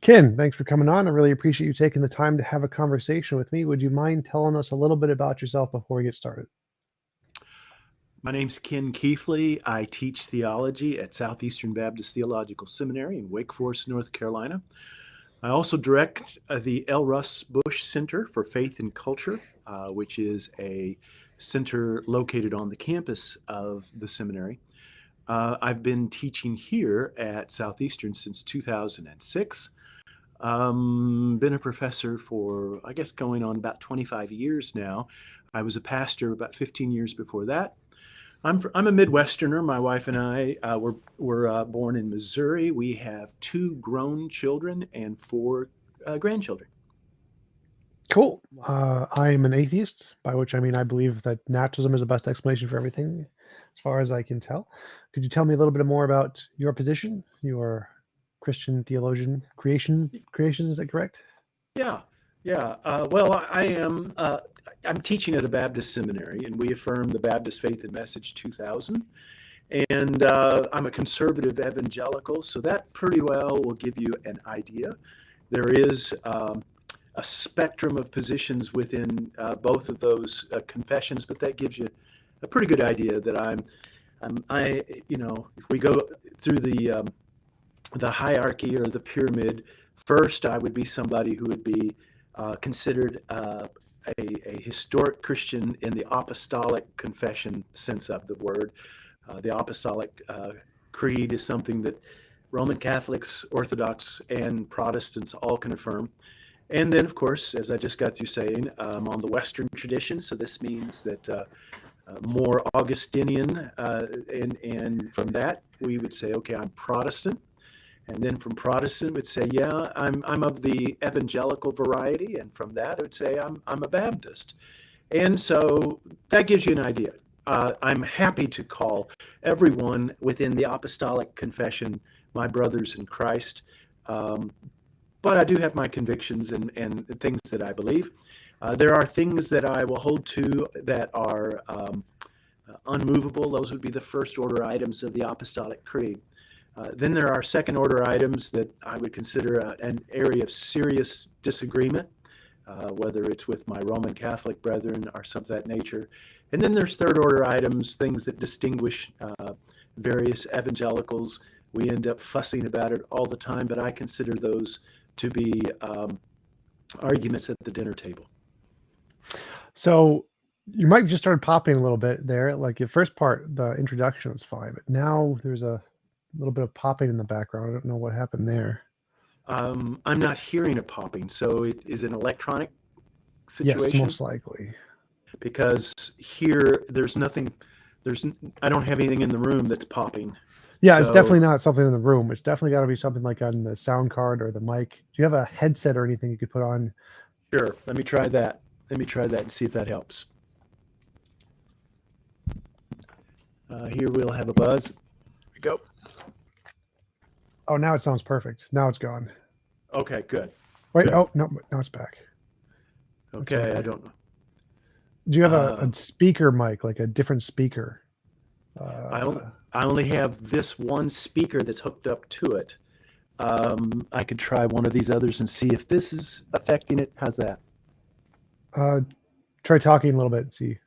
Ken, thanks for coming on. I really appreciate you taking the time to have a conversation with me. Would you mind telling us a little bit about yourself before we get started? My name's Ken Keathley. I teach theology at Southeastern Baptist Theological Seminary in Wake Forest, North Carolina. I also direct the L. Russ Bush Center for Faith and Culture, which is a center located on the campus of the seminary. I've been teaching here at Southeastern since 2006. Been a professor for, I guess, going on about 25 years now. I was a pastor about 15 years before that. I'm a Midwesterner. My wife and I were born in Missouri. We have 2 grown children and 4 grandchildren. Cool. I'm an atheist, by which I mean I believe that naturalism is the best explanation for everything, as far as I can tell. Could you tell me a little bit more about your position? You are Christian theologian, creation, is that correct? Yeah. Well, I am. I'm teaching at a Baptist seminary, and we affirm the Baptist Faith and Message 2000. And I'm a conservative evangelical, so that pretty well will give you an idea. There is a spectrum of positions within both of those confessions, but that gives you a pretty good idea that if we go through the hierarchy or the pyramid, first I would be somebody who would be considered a historic Christian in the apostolic confession sense of the word. The apostolic creed is something that Roman Catholics, Orthodox, and Protestants all can affirm. And then, of course, as I just got through saying, on the Western tradition, so this means that more Augustinian, and from that we would say, okay, I'm Protestant. And then from Protestant, would say, yeah, I'm of the evangelical variety, and from that, I would say I'm a Baptist. And so that gives you an idea. I'm happy to call everyone within the apostolic confession my brothers in Christ, but I do have my convictions and things that I believe. There are things that I will hold to that are unmovable. Those would be the first order items of the apostolic creed. Then there are second order items that I would consider an area of serious disagreement, whether it's with my Roman Catholic brethren or something of that nature. And then there's third order items, things that distinguish various evangelicals. We end up fussing about it all the time, but I consider those to be arguments at the dinner table. So your mic just started popping a little bit there. Like the first part, the introduction was fine, but now there's a little bit of popping in the background. I don't know what happened there. I'm not hearing a popping, so it is an electronic situation? Yes, most likely. Because here, I don't have anything in the room that's popping. Yeah, it's definitely not something in the room. It's definitely got to be something like on the sound card or the mic. Do you have a headset or anything you could put on? Sure. Let me try that. And see if that helps. Here we'll have a buzz. Here we go. Oh, now it sounds perfect. Now it's gone. Okay, good. Wait, good. Oh, no, now it's back. Okay, I don't know. Do you have a speaker mic, like a different speaker? I only have this one speaker that's hooked up to it. I could try one of these others and see if this is affecting it. How's that? Try talking a little bit and see.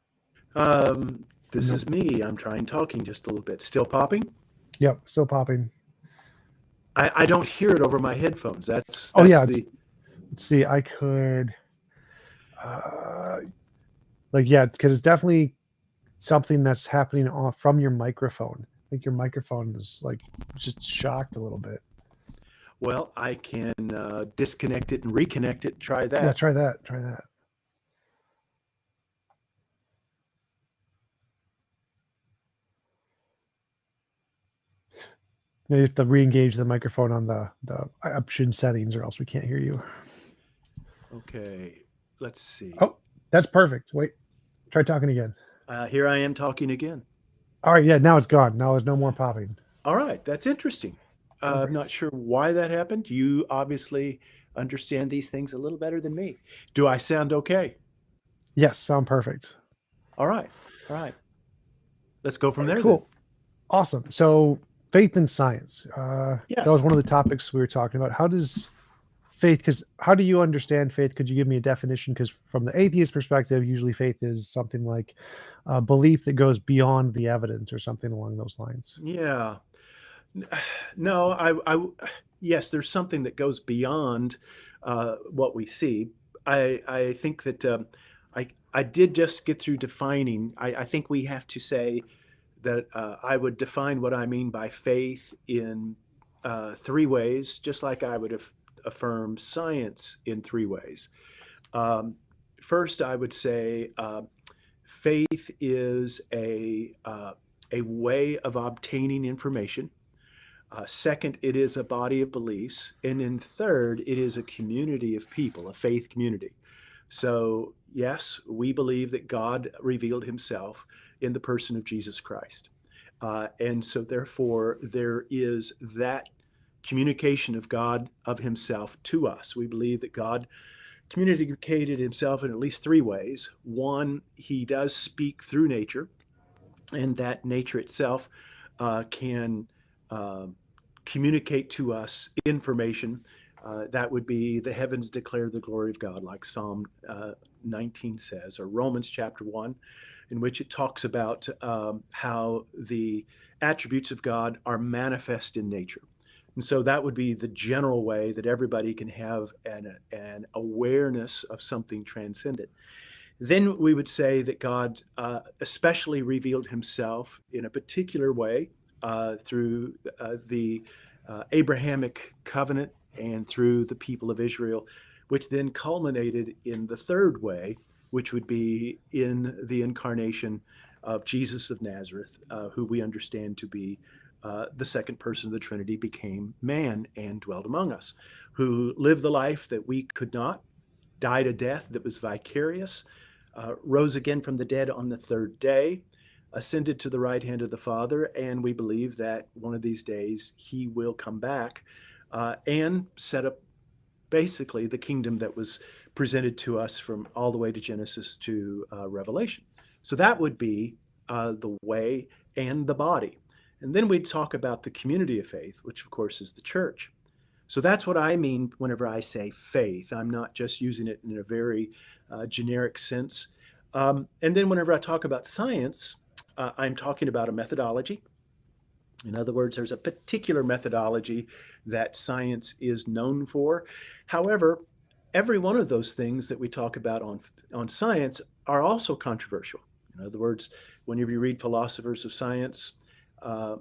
This is me. I'm trying talking just a little bit. Still popping? Yep, still popping. I don't hear it over my headphones. That's yeah. Let's see. I could, because it's definitely something that's happening from your microphone. I think your microphone is like just shocked a little bit. Well, I can disconnect it and reconnect it. Try that. Yeah, try that. You have to re-engage the microphone on the option settings, or else we can't hear you. Okay, let's see. Oh, that's perfect. Wait, try talking again. Here I am talking again. All right, yeah, now it's gone. Now there's no more popping. All right, that's interesting. I'm not sure why that happened. You obviously understand these things a little better than me. Do I sound okay? Yes, sound perfect. All right. let's go from there then. Cool. Awesome. So faith and science. That was Yes. one of the topics we were talking about. How does faith, because how do you understand faith? Could you give me a definition? Because from the atheist perspective, usually faith is something like a belief that goes beyond the evidence or something along those lines. Yeah. No, yes, there's something that goes beyond what we see. I think that I did just get through defining. I think we have to say that I would define what I mean by faith in three ways, just like I would affirm science in three ways. Um, First, I would say faith is a way of obtaining information. Second, it is a body of beliefs. And then third, it is a community of people, a faith community. So, yes, we believe that God revealed himself in the person of Jesus Christ. And so, therefore, there is that communication of God, of himself to us. We believe that God communicated himself in at least three ways. One, he does speak through nature, and that nature itself can uh, communicate to us information. That would be the heavens declare the glory of God, like Psalm 19 says, or Romans chapter 1, in which it talks about how the attributes of God are manifest in nature. And so that would be the general way that everybody can have an awareness of something transcendent. Then we would say that God especially revealed himself in a particular way through the Abrahamic covenant and through the people of Israel, which then culminated in the third way, which would be in the incarnation of Jesus of Nazareth, who we understand to be the second person of the Trinity, became man and dwelt among us, who lived the life that we could not, died a death that was vicarious, rose again from the dead on the third day, ascended to the right hand of the Father, and we believe that one of these days he will come back and set up basically the kingdom that was presented to us from all the way to Genesis to Revelation. So that would be the way and the body. And then we'd talk about the community of faith, which of course is the church. So that's what I mean whenever I say faith. I'm not just using it in a very generic sense. And then whenever I talk about science, I'm talking about a methodology. In other words, there's a particular methodology that science is known for. However, every one of those things that we talk about on science are also controversial. In other words, whenever you read philosophers of science, uh,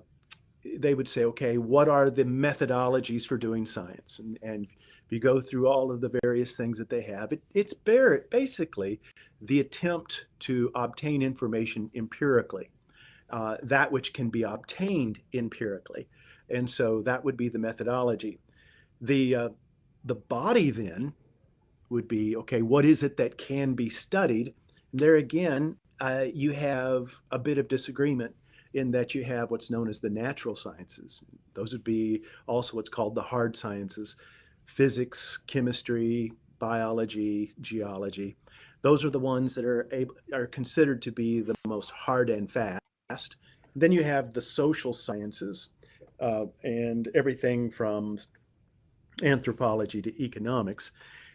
they would say, okay, what are the methodologies for doing science? And if you go through all of the various things that they have, it's basically the attempt to obtain information empirically, that which can be obtained empirically. And so that would be the methodology. The body then would be, okay, what is it that can be studied? And there again, you have a bit of disagreement in that you have what's known as the natural sciences. Those would be also what's called the hard sciences: physics, chemistry, biology, geology. Those are the ones that are considered to be the most hard and fast. Then you have the social sciences, and everything from anthropology to economics.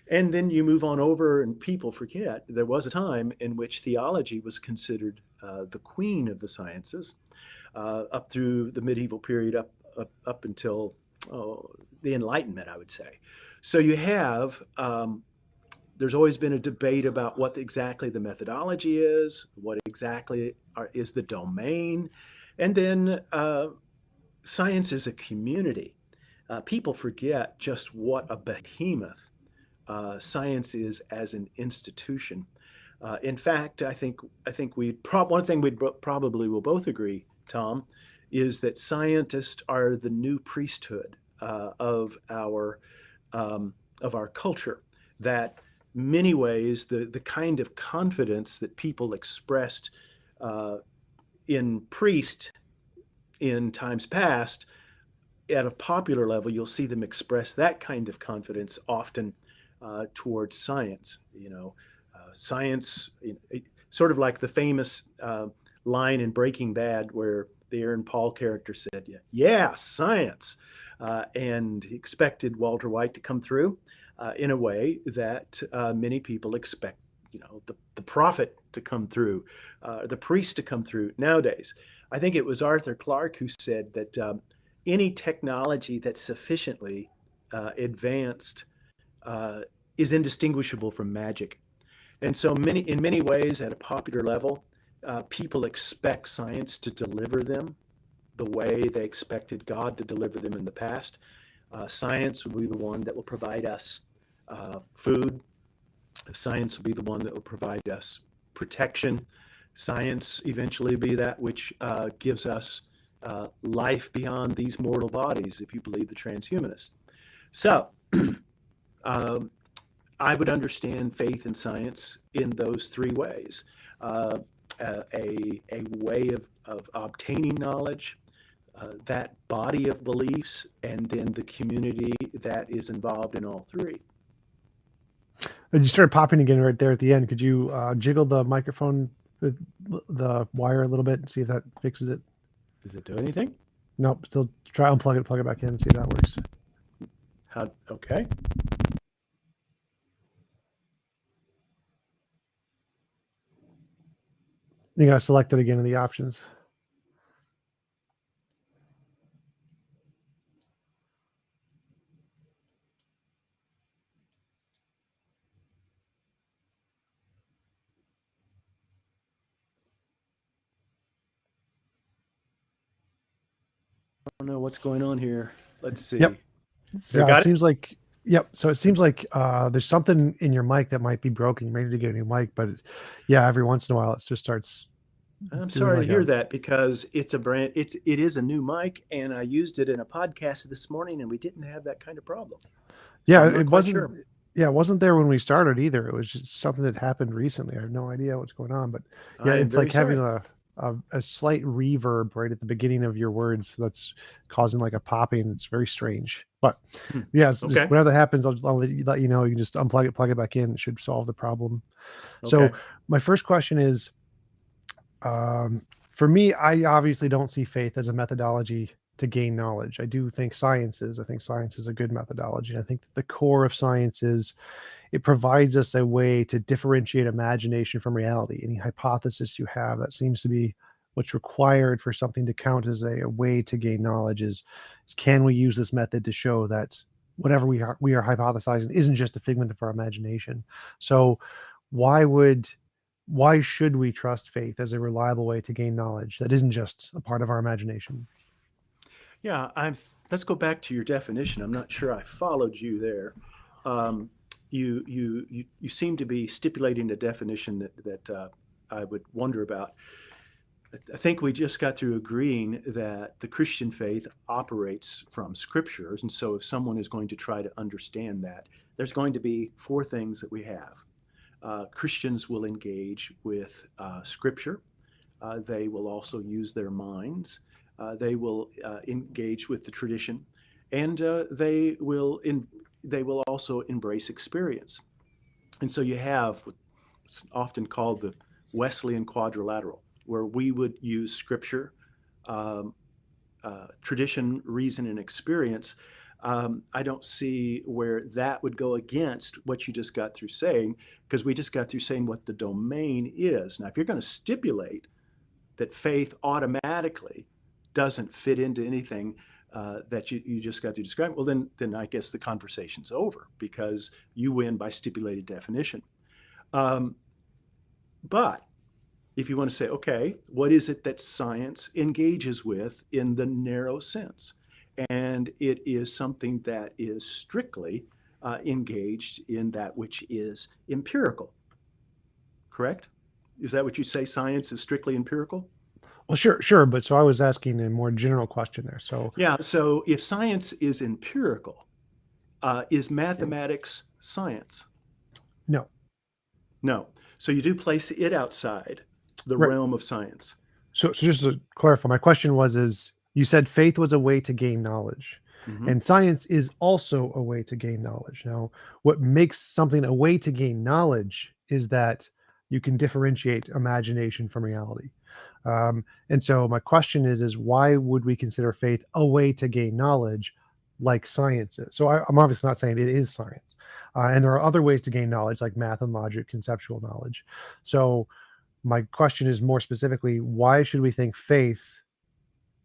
And then you move on over, and people forget there was a time in which theology was considered the queen of the sciences, up through the medieval period, up until the Enlightenment, I would say. So you have there's always been a debate about what exactly the methodology is, what exactly is the domain, and then science is a community. People forget just what a behemoth science is as an institution. In fact, I think one thing we probably will both agree, Tom, is that scientists are the new priesthood of our culture. That many ways the kind of confidence that people expressed uh, in priest in times past, at a popular level, you'll see them express that kind of confidence often towards science. Science, sort of like the famous line in Breaking Bad where the Aaron Paul character said, "Yeah, science," and he expected Walter White to come through in a way that many people expect, the prophet to come through, the priest to come through nowadays. I think it was Arthur Clarke who said that any technology that's sufficiently advanced uh, is indistinguishable from magic. And so in many ways, at a popular level, people expect science to deliver them the way they expected God to deliver them in the past. Science will be the one that will provide us food. Science will be the one that will provide us protection. Science eventually be that which gives us life beyond these mortal bodies, if you believe the transhumanists. So, um, I would understand faith and science in those three ways. Uh, a way of obtaining knowledge, that body of beliefs, and then the community that is involved in all three. And you started popping again right there at the end. Could you jiggle the microphone with the wire a little bit and see if that fixes it? Does it do anything? Nope. Still try unplug it, plug it back in, and see if that works. Okay. You gotta select it again in the options. I don't know what's going on here. Let's see. Yep. So Got it it? seems like, yep. So it seems like there's something in your mic that might be broken. You may need to get a new mic, but yeah, every once in a while it just starts. I'm doing sorry like to hear that, because it is a new mic, and I used it in a podcast this morning, and we didn't have that kind of problem. So Yeah, I'm not it quite wasn't. sure. Yeah, it wasn't there when we started either. It was just something that happened recently. I have no idea what's going on, but yeah, I am it's very like having sorry. a slight reverb right at the beginning of your words that's causing like a popping. It's very strange. But Hmm. yeah, it's just Okay. whenever that happens, I'll let you know. You can just unplug it, plug it back in. It should solve the problem. So Okay. my first question is, for me, I obviously don't see faith as a methodology to gain knowledge. I do think science is. I think science is a good methodology. I think that the core of science is it provides us a way to differentiate imagination from reality. Any hypothesis you have, that seems to be what's required for something to count as a way to gain knowledge is can we use this method to show that whatever we are hypothesizing isn't just a figment of our imagination. So why would why should we trust faith as a reliable way to gain knowledge that isn't just a part of our imagination? Yeah, let's go back to your definition. I'm not sure I followed you there. Um, you seem to be stipulating a definition that I would wonder about. I think we just got through agreeing that the Christian faith operates from scriptures. And so if someone is going to try to understand that, there's going to be four things that we have. Christians will engage with scripture. They will also use their minds. They will engage with the tradition, and they will also embrace experience. And so you have what's often called the Wesleyan quadrilateral, where we would use scripture, um, tradition, reason, and experience. I don't see where that would go against what you just got through saying, because we just got through saying what the domain is. Now, if you're going to stipulate that faith automatically doesn't fit into anything that you just got to describe, well, then I guess the conversation's over, because you win by stipulated definition. Um, but if you want to say, okay, what is it that science engages with in the narrow sense? And it is something that is strictly engaged in that which is empirical, correct? Is that what you say? Science is strictly empirical? Well, sure, but so I was asking a more general question there. So Yeah, so if science is empirical, is mathematics science? no, No. So you do place it outside the right. realm of science. So just to clarify, my question is you said faith was a way to gain knowledge, Hmm. and science is also a way to gain knowledge. Now, what makes something a way to gain knowledge is that you can differentiate imagination from reality. And so my question is why would we consider faith a way to gain knowledge like science is? So I'm obviously not saying it is science. And there are other ways to gain knowledge like math and logic, conceptual knowledge. So my question is more specifically, why should we think faith,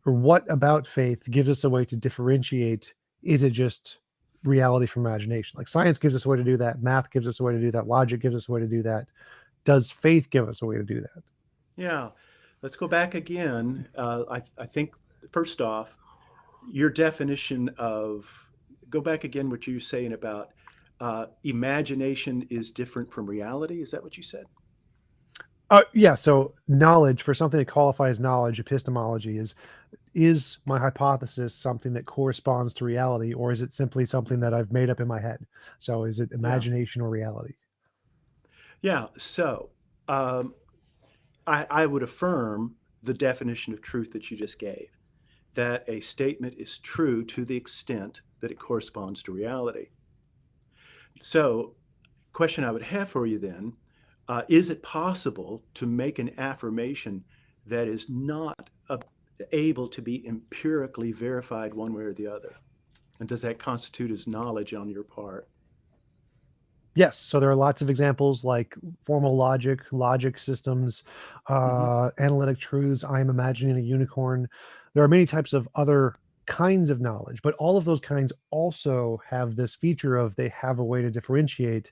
or what about faith gives us a way to differentiate? Is it just reality from imagination? Like science gives us a way to do that, math gives us a way to do that, logic gives us a way to do that. Does faith give us a way to do that? Yeah. Let's go back again. I think, first off, your definition of, go back again, what you were saying about imagination is different from reality. Is that what you said? Yeah. So knowledge, for something to qualify as knowledge, epistemology is my hypothesis something that corresponds to reality, or is it simply something that I've made up in my head? So is it Yeah. imagination or reality? Yeah. So um, I would affirm the definition of truth that you just gave, that a statement is true to the extent that it corresponds to reality. So, question I would have for you then, is it possible to make an affirmation that is not able to be empirically verified one way or the other? And does that constitute as knowledge on your part? Yes. So there are lots of examples like formal logic systems, Hmm. analytic truths. I'm imagining a unicorn. There are many types of other kinds of knowledge, but all of those kinds also have this feature of they have a way to differentiate.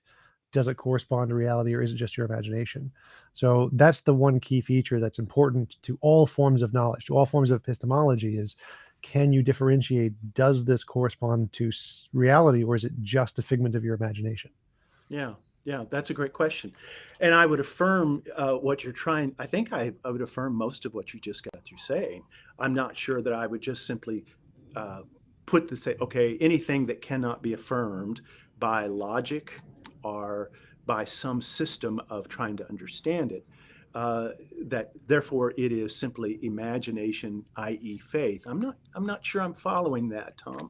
Does it correspond to reality or is it just your imagination? So that's the one key feature that's important to all forms of knowledge, to all forms of epistemology is, can you differentiate? Does this correspond to reality or is it just a figment of your imagination? Yeah, yeah, that's a great question. And I would affirm what you're trying, I think I would affirm most of what you just got through saying. I'm not sure that I would just simply uh, put the say, okay, anything that cannot be affirmed by logic or by some system of trying to understand it, uh, that therefore it is simply imagination, i.e., faith. I'm not sure I'm following that, Tom.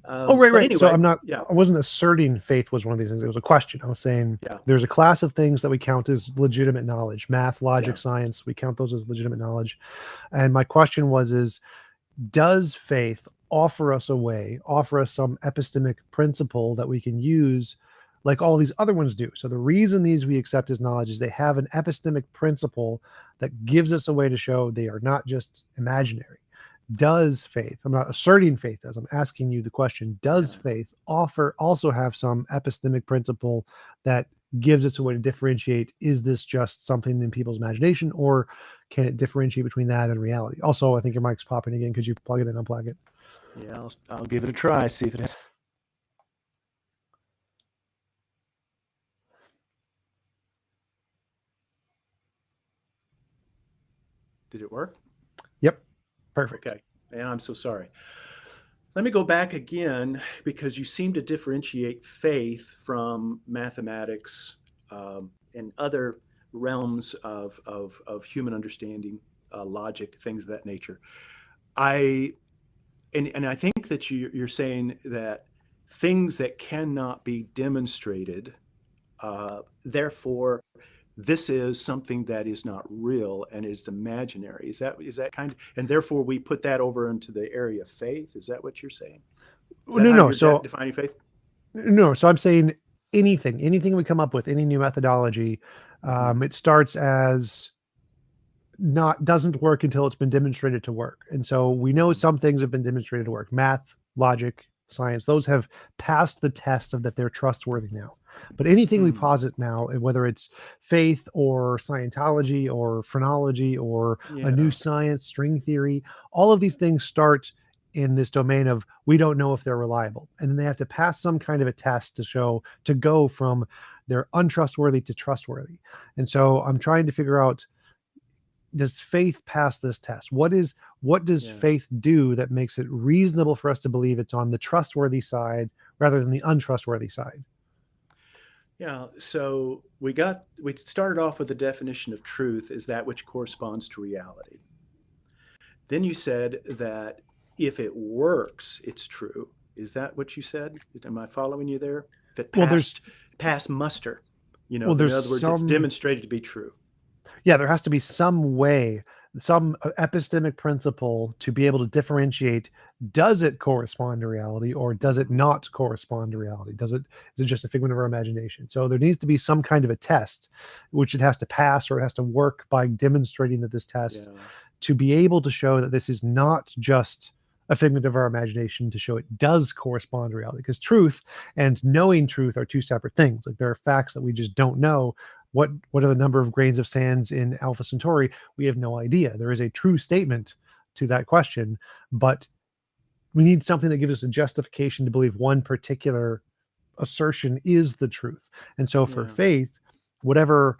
Oh, right, But right. So anyway, yeah, I wasn't asserting faith was one of these things. It was a question. I was saying yeah, there's a class of things that we count as legitimate knowledge, math, yeah, logic, science. We count those as legitimate knowledge. And my question is, does faith offer us a way, offer us some epistemic principle that we can use like all these other ones do? So the reason these we accept as knowledge is they have an epistemic principle that gives us a way to show they are not just imaginary. Does faith, I'm not asserting faith as I'm asking you the question, does yeah. faith offer also have some epistemic principle that gives us a way to differentiate, is this just something in people's imagination or can it differentiate between that and reality? Also, I think your mic's popping again. Could you plug it and unplug it? Yeah, I'll give it a try, see if it has. Did it work? Yep. Perfect. Okay. And I'm so sorry. Let me go back again because you seem to differentiate faith from mathematics and other realms of human understanding, logic, things of that nature. I and I think that you're saying that things that cannot be demonstrated, therefore this is something that is not real and is imaginary. Is that kind of, and therefore we put that over into the area of faith? Is that what you're saying? Is that No, how no. you're So defining faith? no. So I'm saying anything we come up with, any new methodology, Hmm. it starts as not doesn't work until it's been demonstrated to work. And so we know Hmm. some things have been demonstrated to work. Math, logic, science, those have passed the test of that they're trustworthy now. But anything we Hmm. posit now, whether it's faith or Scientology or phrenology or a new Yeah. science, string theory, all of these things start in this domain of we don't know if they're reliable. And then they have to pass some kind of a test to show to go from they're untrustworthy to trustworthy. And so I'm trying to figure out, does faith pass this test? What does Yeah. faith do that makes it reasonable for us to believe it's on the trustworthy side rather than the untrustworthy side? Yeah. So we started off with the definition of truth as that which corresponds to reality. Then you said that if it works, it's true. Is that what you said? Am I following you there? If it Well, there's passed muster, well, in there's other words, it's some demonstrated to be true. yeah, there has to be some way some epistemic principle to be able to differentiate, does it correspond to reality or does it not correspond to reality? Is it just a figment of our imagination? So there needs to be some kind of a test which it has to pass, or it has to work by demonstrating that this test, Yeah. to be able to show that this is not just a figment of our imagination, to show it does correspond to reality. Because truth and knowing truth are two separate things. Like, there are facts that we just don't know. What are the number of grains of sands in Alpha Centauri? We have no idea. There is a true statement to that question, but we need something that gives us a justification to believe one particular assertion is the truth. And so for Yeah. faith, whatever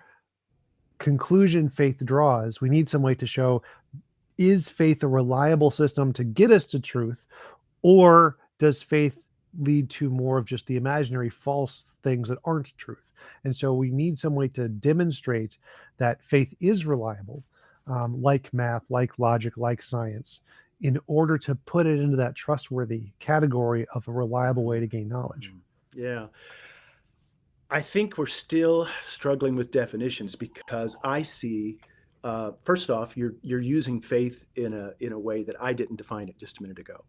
conclusion faith draws, we need some way to show, is faith a reliable system to get us to truth, or does faith lead to more of just the imaginary false things that aren't truth? And so we need some way to demonstrate that faith is reliable, like math, like logic, like science, in order to put it into that trustworthy category of a reliable way to gain knowledge. Yeah. I think we're still struggling with definitions, because I see, first off, you're using faith in a way that I didn't define it just a minute ago.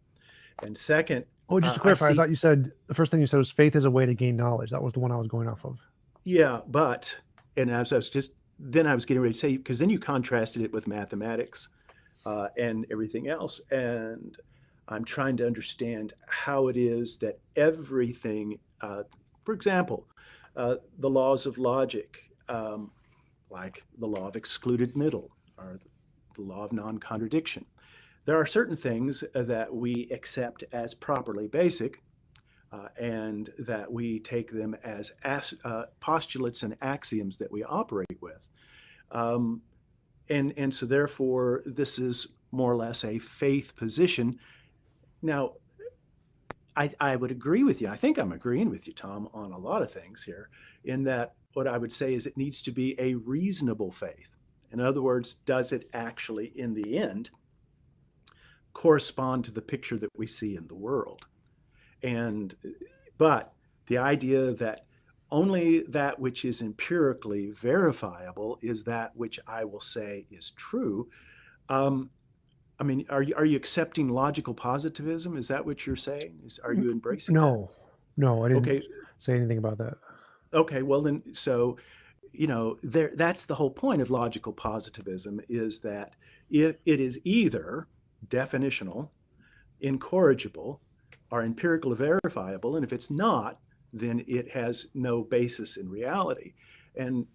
And second, Oh, just to I clarify, I see, thought you said the first thing you said was faith is a way to gain knowledge. That was the one I was going off of. yeah, but, and as I was just, then I was getting ready to say, because then you contrasted it with mathematics and everything else. And I'm trying to understand how it is that everything, for example, the laws of logic, like the law of excluded middle or the law of non-contradiction. There are certain things that we accept as properly basic, and that we take them as postulates and axioms that we operate with. Um, and so therefore, this is more or less a faith position. Now, I would agree with you. I think I'm agreeing with you, Tom, on a lot of things here, in that what I would say is it needs to be a reasonable faith. In other words, does it actually, in the end, correspond to the picture that we see in the world? And but the idea that only that which is empirically verifiable is that which I will say is true. Um, I mean, are you accepting logical positivism? Is that what you're saying? Are you embracing that? No, no, I didn't Okay, say anything about that. okay. Well, then, so that's the whole point of logical positivism, is that it is either definitional, incorrigible, or empirically verifiable, and if it's not, then it has no basis in reality. And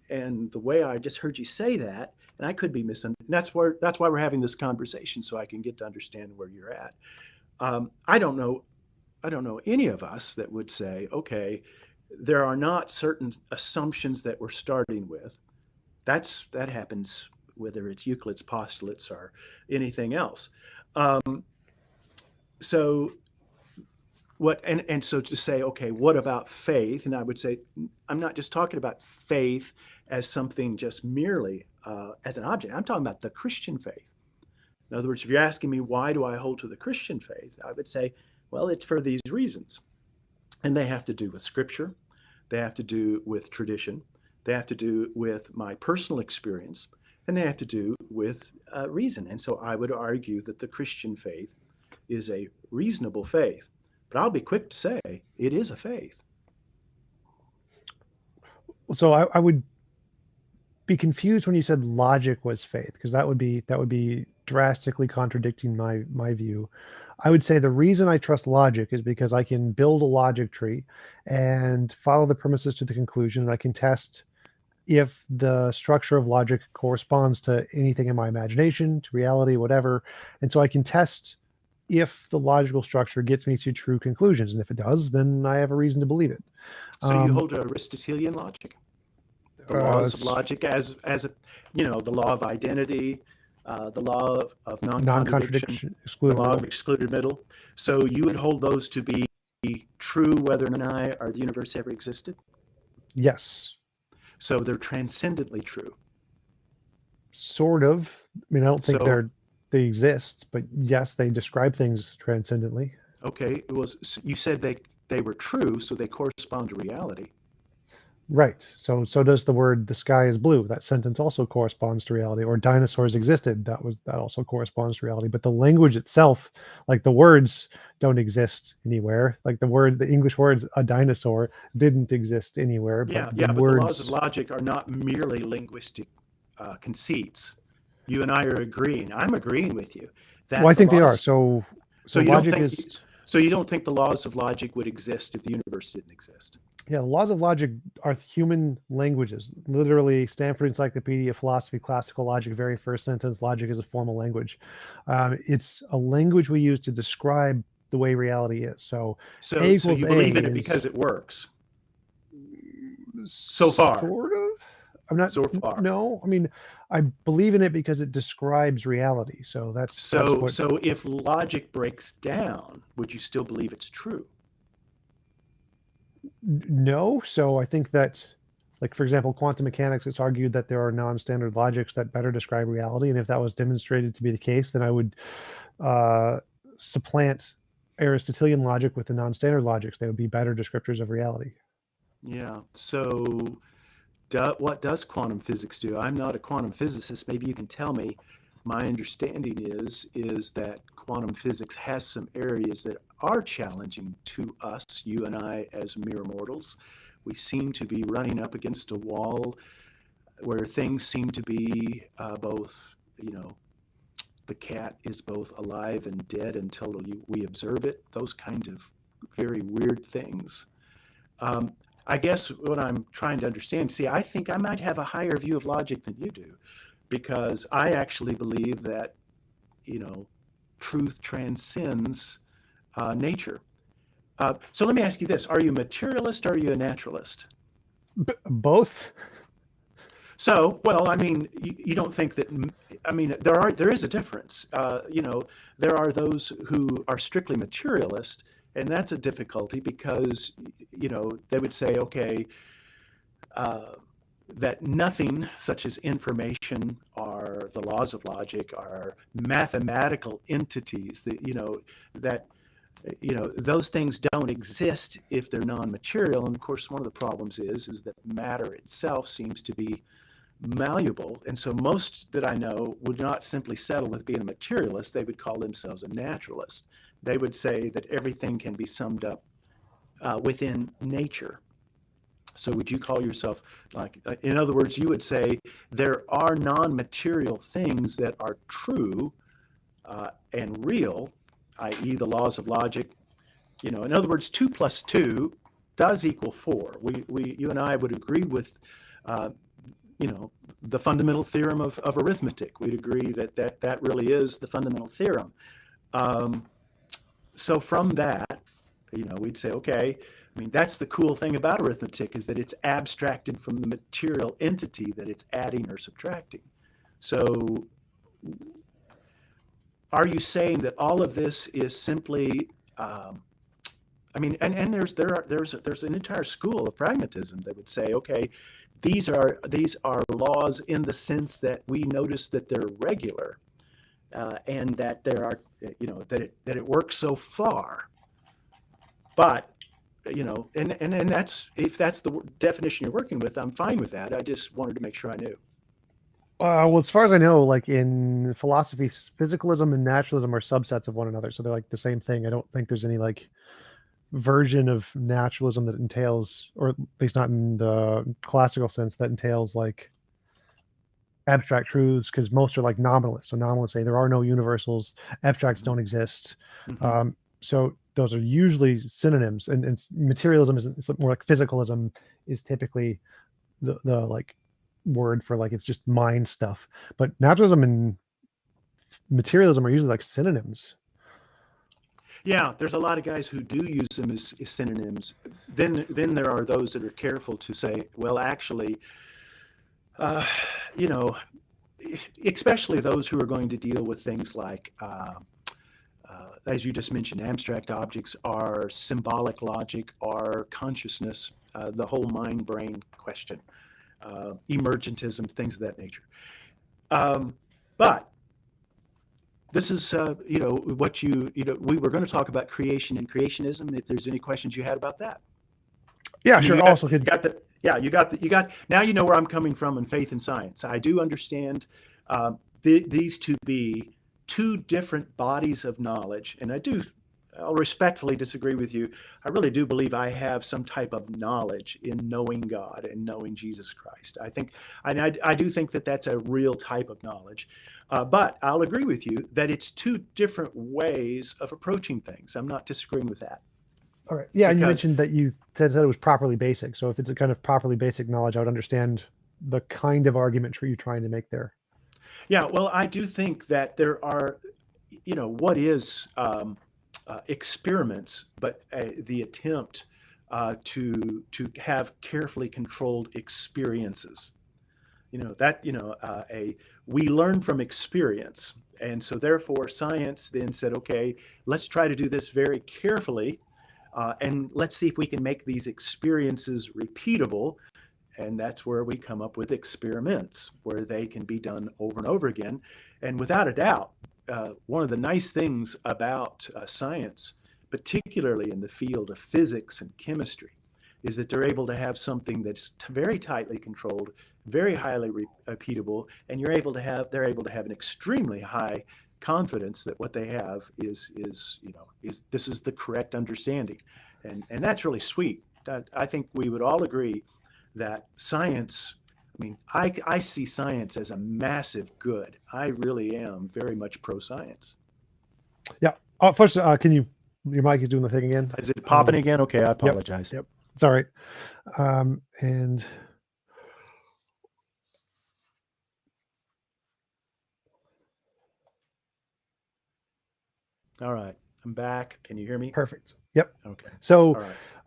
the way I just heard you say that, and I could be misunderstanding. That's why we're having this conversation, so I can get to understand where you're at. I don't know. I don't know any of us that would say, okay, there are not certain assumptions that we're starting with. That happens whether it's Euclid's postulates or anything else. Um, so and so to say, okay, what about faith? And I would say, I'm not just talking about faith as something just merely as an object. I'm talking about the Christian faith. In other words, if you're asking me why do I hold to the Christian faith, I would say, well, it's for these reasons. And they have to do with scripture, they have to do with tradition, they have to do with my personal experience, and they have to do with reason. And so I would argue that the Christian faith is a reasonable faith. But I'll be quick to say it is a faith. So I would be confused when you said logic was faith, because that would be drastically contradicting my view. I would say the reason I trust logic is because I can build a logic tree and follow the premises to the conclusion, and I can test if the structure of logic corresponds to anything in my imagination, to reality, whatever. And so I can test if the logical structure gets me to true conclusions. And if it does, then I have a reason to believe it. So you hold to Aristotelian logic, the laws of logic as a, the law of identity, the law of non-contradiction, non-contradiction, the excluded law of middle. excluded middle. So you would hold those to be true whether or not the universe ever existed? Yes, So they're transcendently true. sort of. I mean, I don't think So, they exist, but yes, they describe things transcendently. okay, you said they were true, so they correspond to reality. Right. So does the word "the sky is blue." That sentence also corresponds to reality. Or dinosaurs existed. That also corresponds to reality. But the language itself, like the words, don't exist anywhere. Like the English words "a dinosaur" didn't exist anywhere. But Yeah, the yeah, but the laws of words. logic are not merely linguistic conceits. You and I are agreeing. I'm agreeing with you Well, that I the think they are. laws. So You don't logic think. is. So you don't think the laws of logic would exist if the universe didn't exist? Yeah, the laws of logic are human languages. Literally, Stanford Encyclopedia, Philosophy, Classical Logic, very first sentence, logic is a formal language. It's a language we use to describe the way reality is. So A So equals you A believe in it is because it works so far. sort of. I'm not, So far. no, I mean, I believe in it because it describes reality. So that's what. So if logic breaks down, would you still believe it's true? No. So I think that, like, for example, quantum mechanics, it's argued that there are non-standard logics that better describe reality. And if that was demonstrated to be the case, then I would uh, supplant Aristotelian logic with the non-standard logics. They would be better descriptors of reality. Yeah. So what does quantum physics do? I'm not a quantum physicist. Maybe you can tell me. My understanding is that quantum physics has some areas that are challenging to us, you and I, as mere mortals. We seem to be running up against a wall where things seem to be both, the cat is both alive and dead until we observe it. Those kinds of very weird things. Um, I guess what I'm trying to understand, see, I think I might have a higher view of logic than you do, because I actually believe that, you know, truth transcends nature. So let me ask you this: are you a materialist or are you a naturalist? Both. So, well, I mean, you don't think that? I mean, there is a difference. There are those who are strictly materialist, and that's a difficulty because they would say, okay, uh, that nothing such as information or the laws of logic are mathematical entities that those things don't exist if they're non-material. And of course, one of the problems is that matter itself seems to be malleable. And so most that I know would not simply settle with being a materialist. They would call themselves a naturalist. They would say that everything can be summed up within nature. So would you call yourself, like, in other words, you would say there are non-material things that are true and real, i.e. the laws of logic. In other words, 2 plus 2 does equal 4. You and I would agree with, uh, the fundamental theorem of arithmetic. We'd agree that really is the fundamental theorem. Um, so from that, we'd say, okay, I mean, that's the cool thing about arithmetic, is that it's abstracted from the material entity that it's adding or subtracting. So are you saying that all of this is simply, I mean, and there's an entire school of pragmatism that would say, okay, these are laws in the sense that we notice that they're regular, and that there are, that it works so far. But and that's, if that's the definition you're working with, I'm fine with that. I just wanted to make sure I knew. Well, as far as I know, like in philosophy, physicalism and naturalism are subsets of one another, so they're like the same thing. I don't think there's any like version of naturalism that entails, or at least not in the classical sense, that entails like abstract truths, because most are like nominalists. So nominalists say there are no universals, abstracts don't exist. Mm-hmm. So those are usually synonyms, and materialism is, it's more like physicalism is typically the like word for like it's just mind stuff. But naturalism and materialism are usually like synonyms. Yeah, there's a lot of guys who do use them as synonyms. Then there are those that are careful to say, well, actually, uh, you know, especially those who are going to deal with things like, as you just mentioned, abstract objects, are symbolic logic, are consciousness, the whole mind-brain question, emergentism, things of that nature. But this is, what we were going to talk about creation and creationism. If there's any questions you had about that. Yeah, I mean, sure. you got Also you could. got the yeah, you got now you know where I'm coming from in faith and science. I do understand uh, these to be two different bodies of knowledge, and I'll respectfully disagree with you. I really do believe I have some type of knowledge in knowing God and knowing Jesus Christ. I do think that that's a real type of knowledge. But I'll agree with you that it's two different ways of approaching things. I'm not disagreeing with that All right. Yeah, and you because mentioned that you said it was properly basic. So if it's a kind of properly basic knowledge, I would understand the kind of argument for you trying to make there. yeah, well, I do think that there are, what is experiments, but the attempt to have carefully controlled experiences. A we learn from experience, and so therefore science then said, okay, let's try to do this very carefully, and let's see if we can make these experiences repeatable. And that's where we come up with experiments where they can be done over and over again. And without a doubt, one of the nice things about science, particularly in the field of physics and chemistry, is that they're able to have something that's very tightly controlled, very highly repeatable, and they're able to have an extremely high confidence that what they have is this is the correct understanding, and that's really sweet. I think we would all agree that science, I mean, I see science as a massive good. I really am very much pro science. Yeah. First, can you? Your mic is doing the thing again. Is it popping again? Okay, I Yep. apologize. Yep. It's all right. And All right, I'm back. Can you hear me? perfect. Yep. Okay. So, All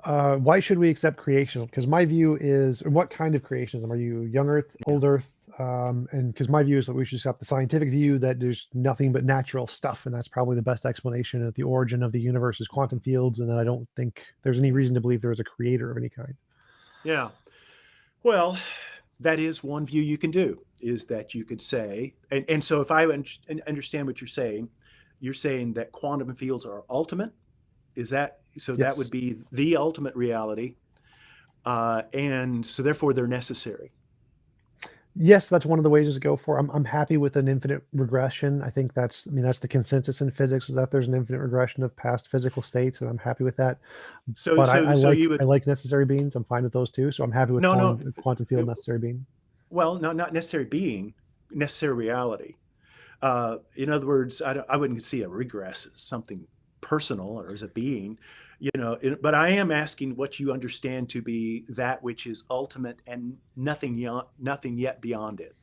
right. why should we accept creationism? Because my view is, or what kind of creationism? Are you young Earth, Yeah. old Earth? And because my view is that we should accept the scientific view that there's nothing but natural stuff, and that's probably the best explanation that the origin of the universe is quantum fields, and that I don't think there's any reason to believe there is a creator of any kind. Yeah. Well, that is one view you can do, is that you could say, and so if I understand what you're saying that quantum fields are ultimate. Is that so? That would Yes. be the ultimate reality, and so therefore they're necessary. Yes, that's one of the ways to go for. I'm happy with an infinite regression. I think that's, I mean, that's the consensus in physics, is that there's an infinite regression of past physical states, and I'm happy with that. So But I, so I so like you I would like necessary beings. I'm fine with those too. So I'm happy with no no. calling a quantum field necessary being. Well, not necessary being, necessary reality. In other words, I wouldn't see a regress as something personal or as a being, but I am asking what you understand to be that which is ultimate and nothing yet beyond it.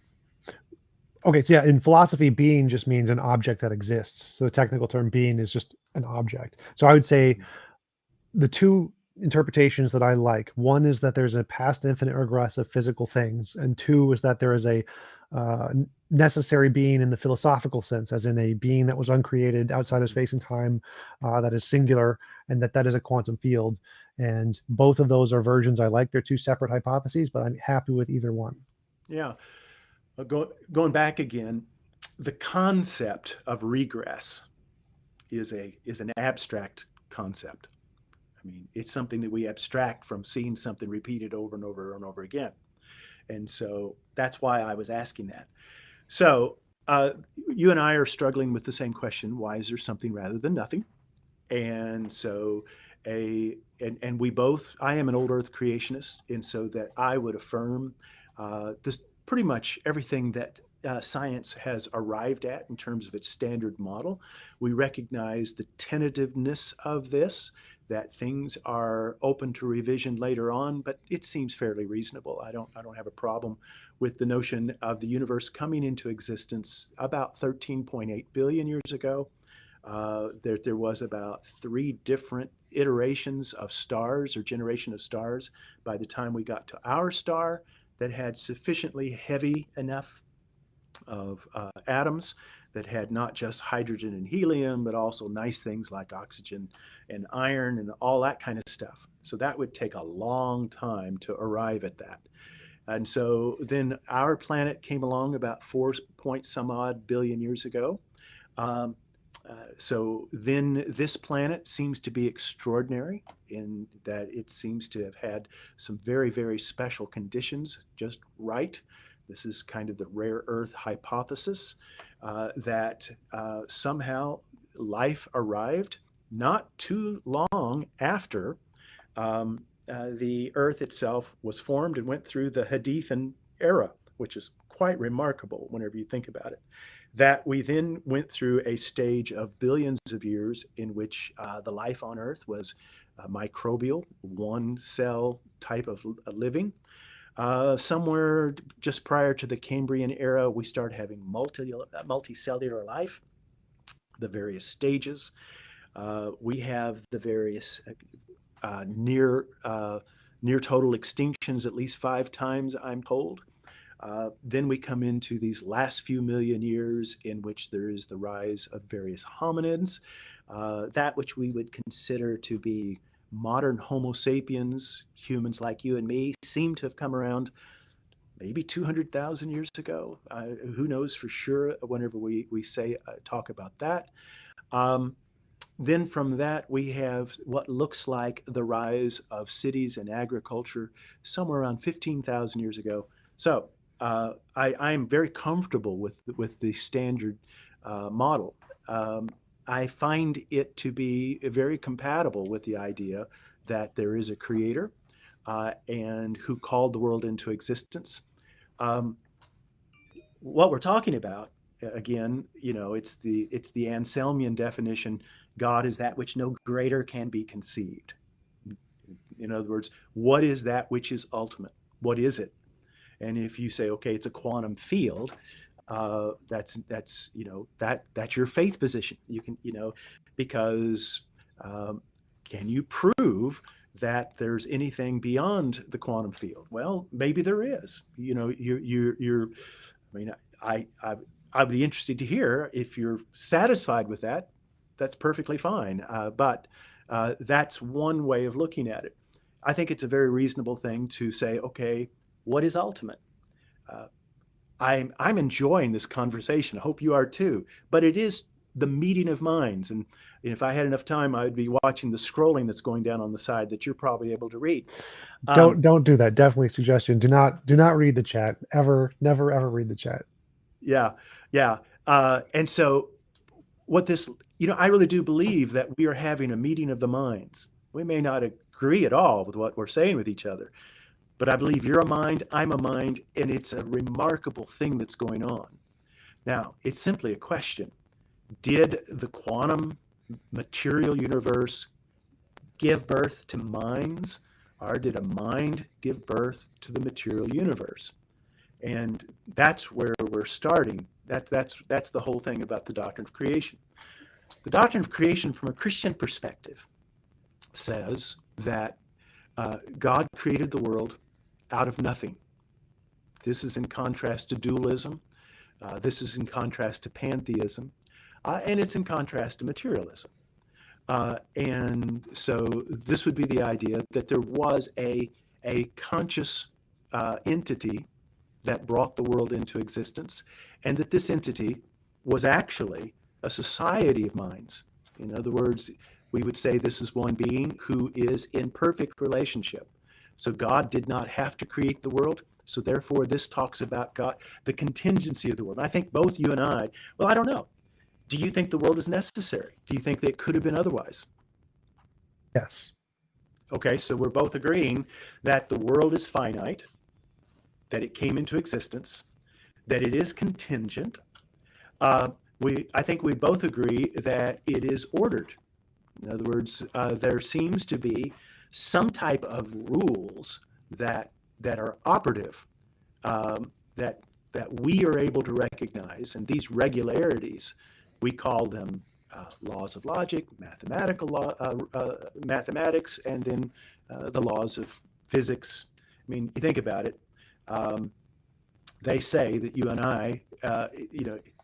Okay, so yeah, in philosophy, being just means an object that exists. So the technical term being is just an object. So I would say the two interpretations that I like, one is that there's a past infinite regress of physical things, and two is that there is a necessary being in the philosophical sense, as in a being that was uncreated outside of space and time, that is singular, and that is a quantum field. And both of those are versions I like. They're two separate hypotheses, but I'm happy with either one. Yeah. Going back again, the concept of regress is an abstract concept. I mean, it's something that we abstract from seeing something repeated over and over and over again. And so that's why I was asking that. So you and I are struggling with the same question: why is there something rather than nothing? And so and we both, I am an old earth creationist, and so that I would affirm this pretty much everything that science has arrived at in terms of its standard model. We recognize the tentativeness of this, that things are open to revision later on, but it seems fairly reasonable. I don't have a problem with the notion of the universe coming into existence about 13.8 billion years ago. There was about 3 different iterations of stars or generation of stars by the time we got to our star that had sufficiently heavy enough of atoms that had not just hydrogen and helium, but also nice things like oxygen and iron and all that kind of stuff. So that would take a long time to arrive at that. And so then our planet came along about 4 point some odd billion years ago. Um, So then this planet seems to be extraordinary in that it seems to have had some very, very special conditions just right. This is kind of the rare earth hypothesis that somehow life arrived not too long after the earth itself was formed and went through the Hadithan era, which is quite remarkable whenever you think about it. That we then went through a stage of billions of years in which the life on Earth was microbial, one cell type of living. Somewhere just prior to the Cambrian era, we started having multicellular life, the various stages. We have the various near total extinctions at least 5 times, I'm told. Then we come into these last few million years in which there is the rise of various hominids, that which we would consider to be modern Homo sapiens, humans like you and me, seem to have come around maybe 200,000 years ago. Who knows for sure whenever we say talk about that. Then from that, we have what looks like the rise of cities and agriculture somewhere around 15,000 years ago. So I'm very comfortable with the standard model. I find it to be very compatible with the idea that there is a creator and who called the world into existence. What we're talking about, again, it's the Anselmian definition. God is that which no greater can be conceived. In other words, what is that which is ultimate? What is it? And if you say, okay, it's a quantum field, that's your faith position. You can, because can you prove that there's anything beyond the quantum field? Well, maybe there is. I mean, I'd be interested to hear if you're satisfied with that. That's perfectly fine. But that's one way of looking at it. I think it's a very reasonable thing to say, okay, what is ultimate? I'm enjoying this conversation. I hope you are too. But it is the meeting of minds. And if I had enough time, I would be watching the scrolling that's going down on the side that you're probably able to read. Don't do that. Definitely suggestion. Do not read the chat ever. Never ever read the chat. Yeah, yeah. And so what this, I really do believe that we are having a meeting of the minds. We may not agree at all with what we're saying with each other, but I believe you're a mind, I'm a mind, and it's a remarkable thing that's going on. Now, it's simply a question. Did the quantum material universe give birth to minds, or did a mind give birth to the material universe? And that's where we're starting. That's the whole thing about the doctrine of creation. The doctrine of creation from a Christian perspective says that God created the world out of nothing. This is in contrast to dualism. This is in contrast to pantheism. And it's in contrast to materialism. And so this would be the idea that there was a conscious entity that brought the world into existence, and that this entity was actually a society of minds. In other words, we would say this is one being who is in perfect relationship. So God did not have to create the world. So therefore, this talks about God, the contingency of the world. And I think both you and I don't know. Do you think the world is necessary? Do you think that it could have been otherwise? Yes. Okay, so we're both agreeing that the world is finite, that it came into existence, that it is contingent. I think we both agree that it is ordered. In other words, there seems to be some type of rules that are operative, that we are able to recognize, and these regularities, we call them laws of logic, mathematics, and then the laws of physics. I mean, you think about it. They say that you and I,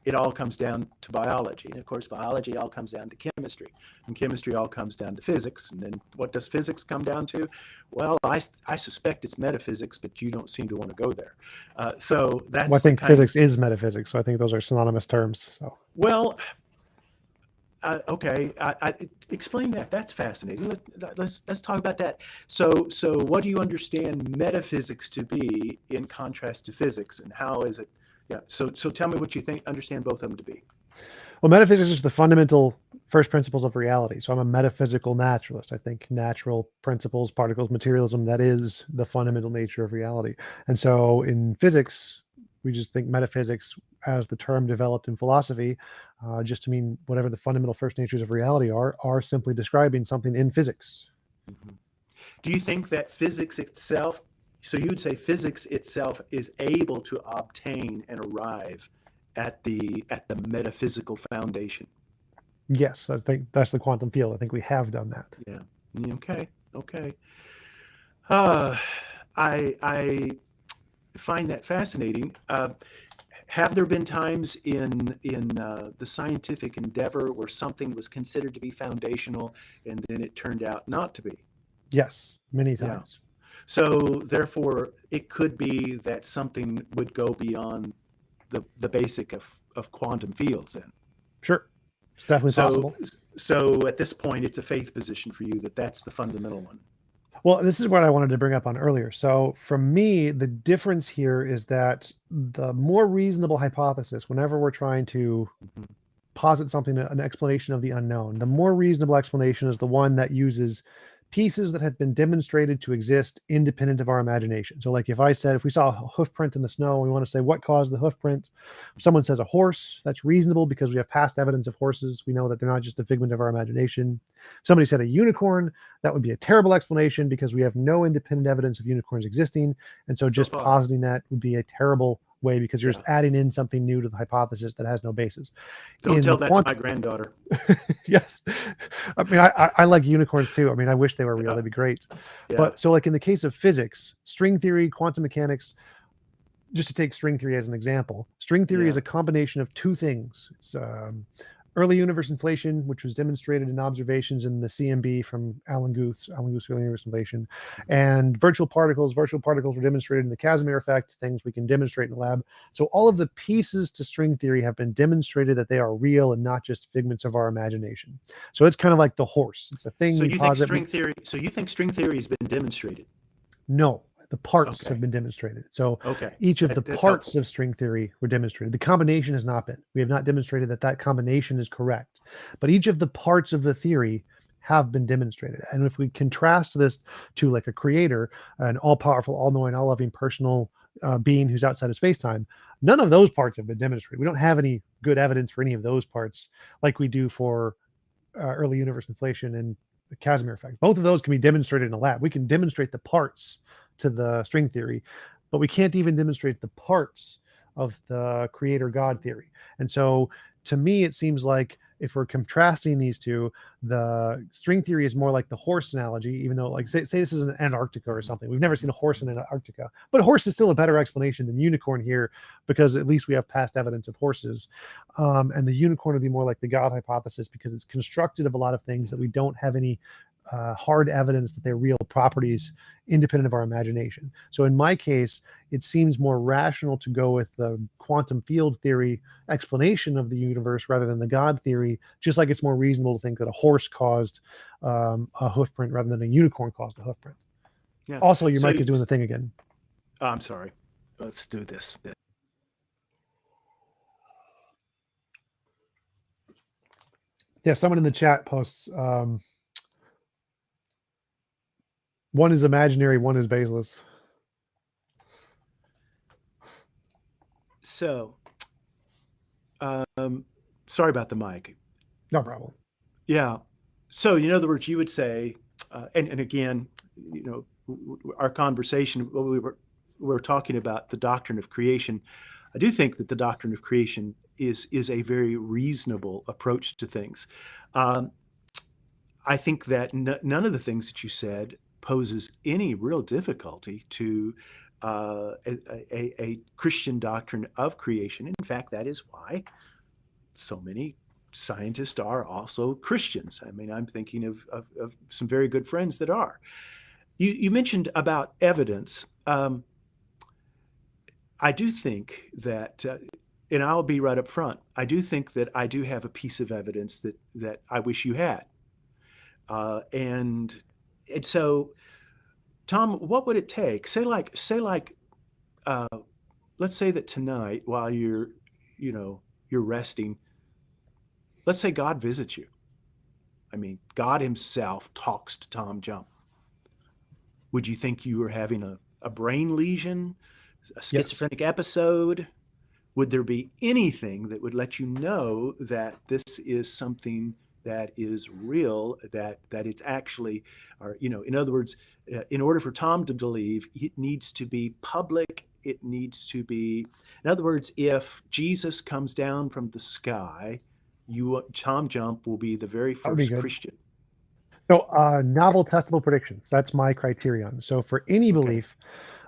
it all comes down to biology. And of course, biology all comes down to chemistry. And chemistry all comes down to physics. And then what does physics come down to? Well, I suspect it's metaphysics, but you don't seem to want to go there. So that's I think physics is metaphysics. So I think those are synonymous terms. So well, Okay, explain that. That's fascinating. Let's talk about that. So what do you understand metaphysics to be in contrast to physics, and how is it? Yeah. So tell me what you understand both of them to be. Well, metaphysics is the fundamental first principles of reality. So I'm a metaphysical naturalist. I think natural principles, particles, materialism, that is the fundamental nature of reality. And so in physics, we just think metaphysics as the term developed in philosophy, just to mean whatever the fundamental first natures of reality are simply describing something in physics. Mhm. Do you think that physics itself, so you would say physics itself is able to obtain and arrive at the metaphysical foundation? Yes, I think that's the quantum field. I think we have done that. Yeah. Okay. Okay. Uh, I find that fascinating. Have there been times in the scientific endeavor where something was considered to be foundational and then it turned out not to be? Yes, many Yeah. times. So therefore, it could be that something would go beyond the basic of quantum fields then. Sure, it's definitely So possible. so at this point, it's a faith position for you that that's the fundamental one. Well, this is what I wanted to bring up on earlier. So, for me, the difference here is that the more reasonable hypothesis, whenever we're trying to Mhm. posit something, an explanation of the unknown, the more reasonable explanation is the one that uses pieces that have been demonstrated to exist independent of our imagination. So, like if I said, if we saw a hoof print in the snow, we want to say what caused the hoof print. If someone says a horse, that's reasonable because we have past evidence of horses. We know that they're not just a figment of our imagination. If somebody said a unicorn, that would be a terrible explanation because we have no independent evidence of unicorns existing. And so So just far, positing that would be a terrible way because you're yeah. just adding in something new to the hypothesis that has no basis. Don't In tell that to my quantum, granddaughter. yes. I mean, I like unicorns too. I mean, I wish they were real. Yeah. That'd be great. Yeah. But so, like in the case of physics, string theory, quantum mechanics, just to take string theory as an example, string theory is Yeah. a combination of two things. It's early universe inflation, which was demonstrated in observations in the CMB from Alan Guth's early universe inflation, and virtual particles. Virtual particles were demonstrated in the Casimir effect, things we can demonstrate in the lab. So all of the pieces to string theory have been demonstrated that they are real and not just figments of our imagination. So it's kind of like the horse. It's a thing So we you think posit. string theory? So you think string theory has been demonstrated? No, the parts have Okay. been demonstrated. So Okay. each of the That's parts helpful. of string theory were demonstrated. The combination has not been. We have not demonstrated that that combination is correct. But each of the parts of the theory have been demonstrated. And if we contrast this to like a creator, an all powerful, all knowing, all loving personal being who's outside of space time, none of those parts have been demonstrated. We don't have any good evidence for any of those parts like we do for early universe inflation and the Casimir effect. Both of those can be demonstrated in a lab. We can demonstrate the parts to the string theory, but we can't even demonstrate the parts of the creator God theory. And so to me, it seems like if we're contrasting these two, the string theory is more like the horse analogy, even though, like, say this is an Antarctica or something. We've never seen a horse in Antarctica, but a horse is still a better explanation than unicorn here because at least we have past evidence of horses. And the unicorn would be more like the God hypothesis because it's constructed of a lot of things that we don't have any hard evidence that they're real properties independent of our imagination. So in my case, it seems more rational to go with the quantum field theory explanation of the universe rather than the God theory, just like it's more reasonable to think that a horse caused a hoof print rather than a unicorn caused a hoof print. Yeah. Also, your So mic is doing the thing again. I'm sorry. Let's do this. Yeah, someone in the chat posts one is imaginary, one is baseless. So, sorry about the mic. No problem. Yeah. So, in other words, you would say, and again, our conversation, we were talking about the doctrine of creation. I do think that the doctrine of creation is a very reasonable approach to things. I think that none of the things that you said poses any real difficulty to a Christian doctrine of creation. In fact, that is why so many scientists are also Christians. I mean, I'm thinking of some very good friends that are. You mentioned about evidence. I do think that and I'll be right up front. I do think that I do have a piece of evidence that I wish you had. And so, Tom, what would it take? Uh, let's say that tonight, while you're resting, let's say God visits you. I mean, God Himself talks to Tom Jump. Would you think you were having a brain lesion, a Yes. schizophrenic episode? Would there be anything that would let you know that this is something that is real, that it's actually, or in other words, in order for Tom to believe, it needs to be public. It needs to be, in other words, if Jesus comes down from the sky, Tom Jump will be the very That would be first good. Christian. So, novel testable predictions. That's my criterion. So, for any Okay. belief,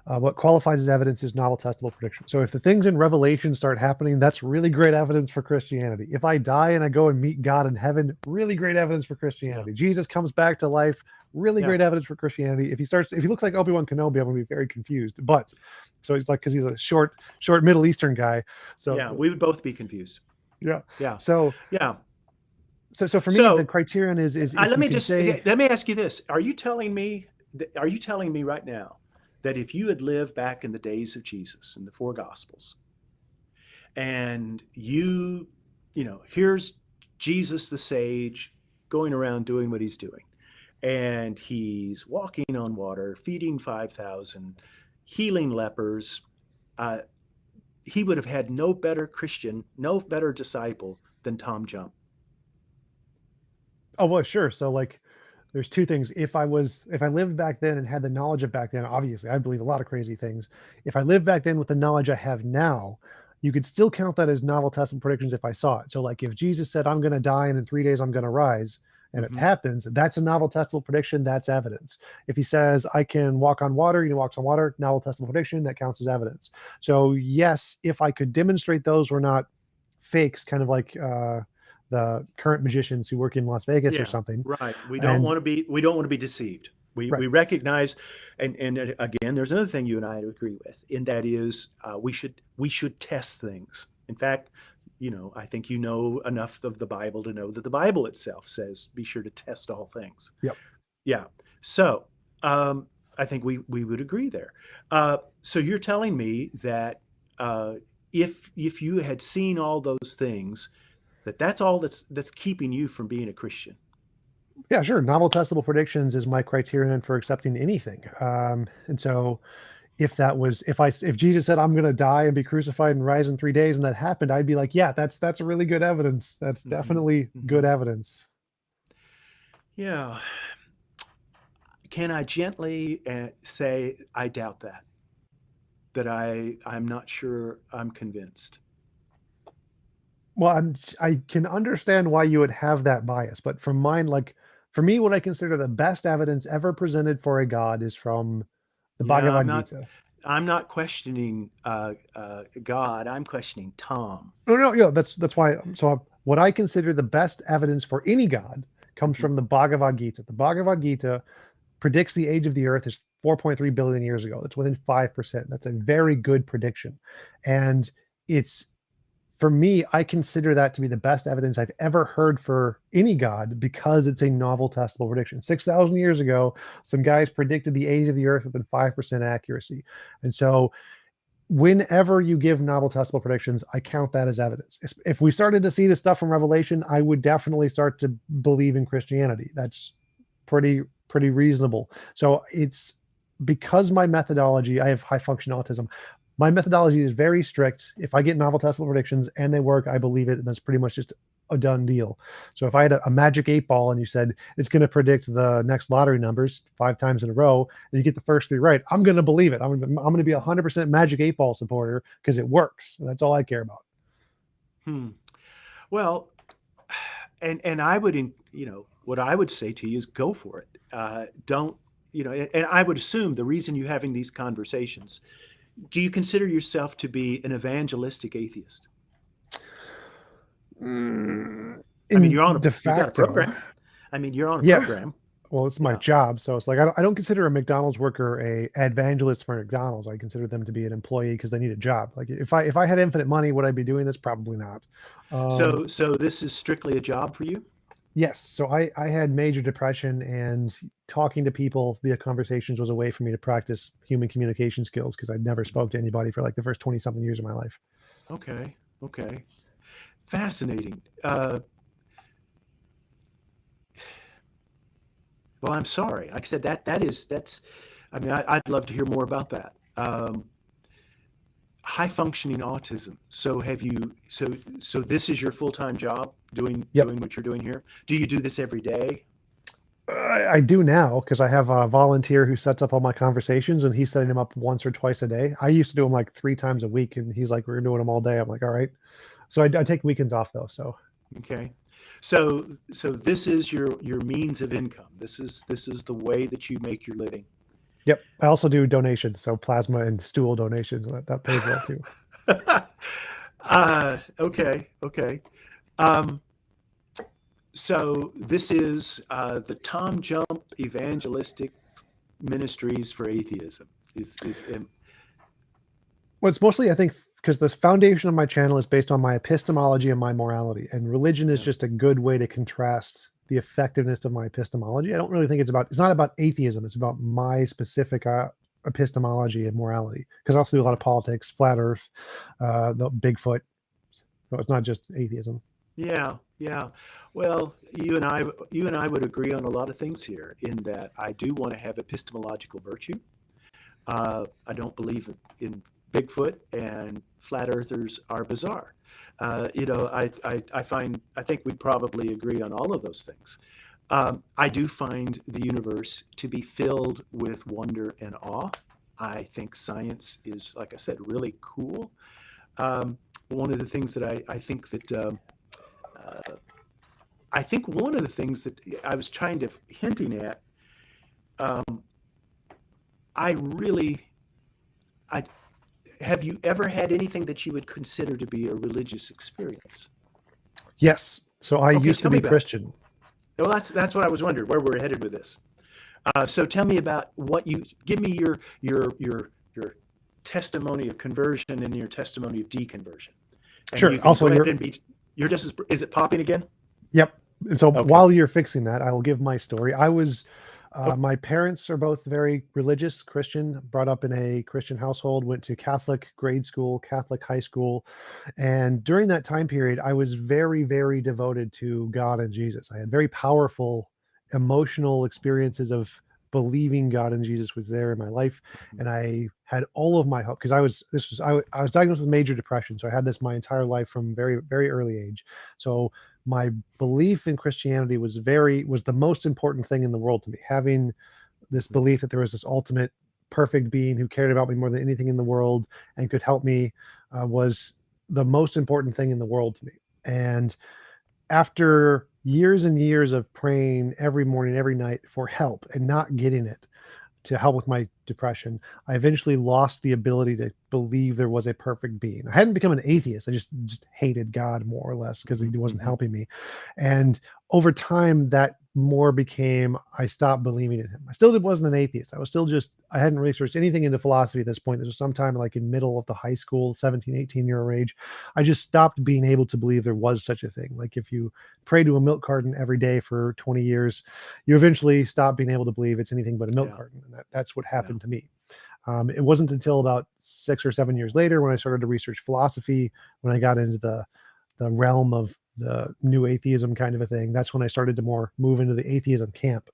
what qualifies as evidence is novel testable prediction. So, if the things in Revelation start happening, that's really great evidence for Christianity. If I die and I go and meet God in heaven, really great evidence for Yeah. Christianity. Jesus comes back to life, really Yeah. great evidence for Christianity. If he looks like Obi-Wan Kenobi, I'm gonna be very confused. But so he's like, because he's a short Middle Eastern guy. Yeah. So We would both be confused. yeah. Yeah. So Yeah. so for me, the So criterion is if let you me can just say, let me ask you this: Are you telling me right now that if you had lived back in the days of Jesus in the four Gospels, and here's Jesus the sage going around doing what he's doing, and he's walking on water, feeding 5,000, healing lepers, uh, he would have had no better Christian, no better disciple than Tom Jump. oh well, sure. So like there's two things. If I lived back then and had the knowledge of back then, obviously I believe a lot of crazy things. If I lived back then with the knowledge I have now, you could still count that as novel testable predictions if I saw it. So like if Jesus said I'm going to die and in 3 days I'm going to rise, and it Mm-hmm. happens, that's a novel testable prediction. That's evidence. If he says I can walk on water, he walks on water, novel testable prediction, that counts as evidence. So yes, if I could demonstrate those were not fakes, kind of like the current magicians who work in Las Vegas or Yeah, something. right. And We don't want to be deceived. right. We recognize, and again, there's another thing you and I agree with, and that is we should test things. In fact, I think you know enough of the Bible to know that the Bible itself says be sure to test all things. Yep. Yeah. So I think we would agree there. So you're telling me that if you had seen all those things, that's all that's keeping you from being a Christian. Yeah, sure. Novel testable predictions is my criterion for accepting anything. And so if Jesus said I'm going to die and be crucified and rise in 3 days and that happened, I'd be like, yeah, that's really good evidence. That's Hmm. definitely Hmm. good evidence. Yeah. Can I gently say I doubt that? That I'm not sure I'm convinced. Well, I can understand why you would have that bias, but from mine, like for me, what I consider the best evidence ever presented for a god is from the Yeah, Bhagavad Gita. I'm not questioning God. I'm questioning Tom. No, no, yeah, that's why. So what I consider the best evidence for any god comes Hmm. from the Bhagavad Gita. The Bhagavad Gita predicts the age of the Earth is 4.3 billion years ago. That's within 5%. That's a very good prediction, and it's for me, I consider that to be the best evidence I've ever heard for any god because it's a novel testable prediction. 6,000 years ago, some guys predicted the age of the Earth within 5% accuracy, and so whenever you give novel testable predictions, I count that as evidence. If we started to see this stuff from Revelation, I would definitely start to believe in Christianity. That's pretty reasonable. So it's because my methodology, I have high function autism. My methodology is very strict. If I get novel testable predictions and they work, I believe it, and that's pretty much just a done deal. So if I had a magic 8 ball and you said it's going to predict the next lottery numbers 5 times in a row, and you get the first 3 right, I'm going to believe it. I'm going to be 100% magic 8 ball supporter because it works. That's all I care about. Hmm. Well, and I would, what I would say to you is go for it. Don't, and I would assume the reason you're having these conversations, do you consider yourself to be an evangelistic atheist? I mean, In de you got a facto, program. I mean, you're on a yeah. program. Well, it's my Yeah. job, so it's like I don't consider a McDonald's worker a evangelist for McDonald's. I consider them to be an employee because they need a job. Like if I had infinite money, would I be doing this? Probably not. Um, So this is strictly a job for you? yes, so I had major depression, and talking to people via conversations was a way for me to practice human communication skills because I'd never spoke to anybody for like the first 20 something years of my life. Okay. Okay. Fascinating. Well, I'm sorry. Like I said, that's. I mean, I'd love to hear more about that. High functioning autism. So have you? So this is your full time job Yep. doing what you're doing here. Do you do this every day? I do now because I have a volunteer who sets up all my conversations, and he's setting them up once or twice a day. I used to do them like 3 times a week, and he's like, "We're doing them all day." I'm like, "All right." So I take weekends off though. So Okay. So this is your means of income. This is the way that you make your living. yep. I also do donations, so plasma and stool donations. That pays well too. Okay, okay. Um, so this is the Tom Jump Evangelistic Ministries for Atheism. Is Well, it's mostly, I think, because the foundation of my channel is based on my epistemology and my morality, and religion is Yeah. just a good way to contrast the effectiveness of my epistemology. I don't really think it's not about atheism. It's about my specific epistemology and morality. Because I also do a lot of politics, flat Earth, the Bigfoot. So it's not just atheism. Yeah, yeah. Well, you and I would agree on a lot of things here. In that, I do want to have epistemological virtue. I don't believe in Bigfoot, and flat earthers are bizarre. I think we'd probably agree on all of those things. I do find the universe to be filled with wonder and awe. I think science is, like I said, really cool. One of the things that uh, I think one of the things that I was trying to hinting at, um, I really, I have you ever had anything that you would consider to be a religious experience? Yes. So I Okay, used to tell me be about it. Christian. Well, that's what I was wondering where we're headed with this. So tell me about what you give me your testimony of conversion and your testimony of deconversion, and you Sure. can Also, go ahead and be. You're just as is it popping again? yep. And so Okay. while you're fixing that, I will give my story. Oh, My parents are both very religious, Christian, brought up in a Christian household, went to Catholic grade school, Catholic high school. And during that time period, I was very, very devoted to God and Jesus. I had very powerful emotional experiences of believing God and Jesus was there in my life. mhm, And I had all of my hope because I was diagnosed with major depression. So I had this my entire life from very, very early age. So my belief in Christianity was the most important thing in the world to me. Having this mhm, belief that there was this ultimate perfect being who cared about me more than anything in the world and could help me was the most important thing in the world to me. And after years and years of praying every morning, every night for help and not getting it, to help with my depression, I eventually lost the ability to believe there was a perfect being. I hadn't become an atheist. I just hated God more or less because he mhm, wasn't mhm, helping me. And over time, that more became I stopped believing in him. I still wasn't an atheist. I was still just I hadn't researched anything into philosophy at this point. This was sometime like in middle of the high school, 17, 18-year age. I just stopped being able to believe there was such a thing. Like if you pray to a milk carton every day for 20 years, you eventually stop being able to believe it's anything but a milk yeah, carton. And that's what yeah. happened to me. It wasn't until about 6 or 7 years later when I started to research philosophy, when I got into the realm of the new atheism kind of a thing. That's when I started to more move into the atheism camp.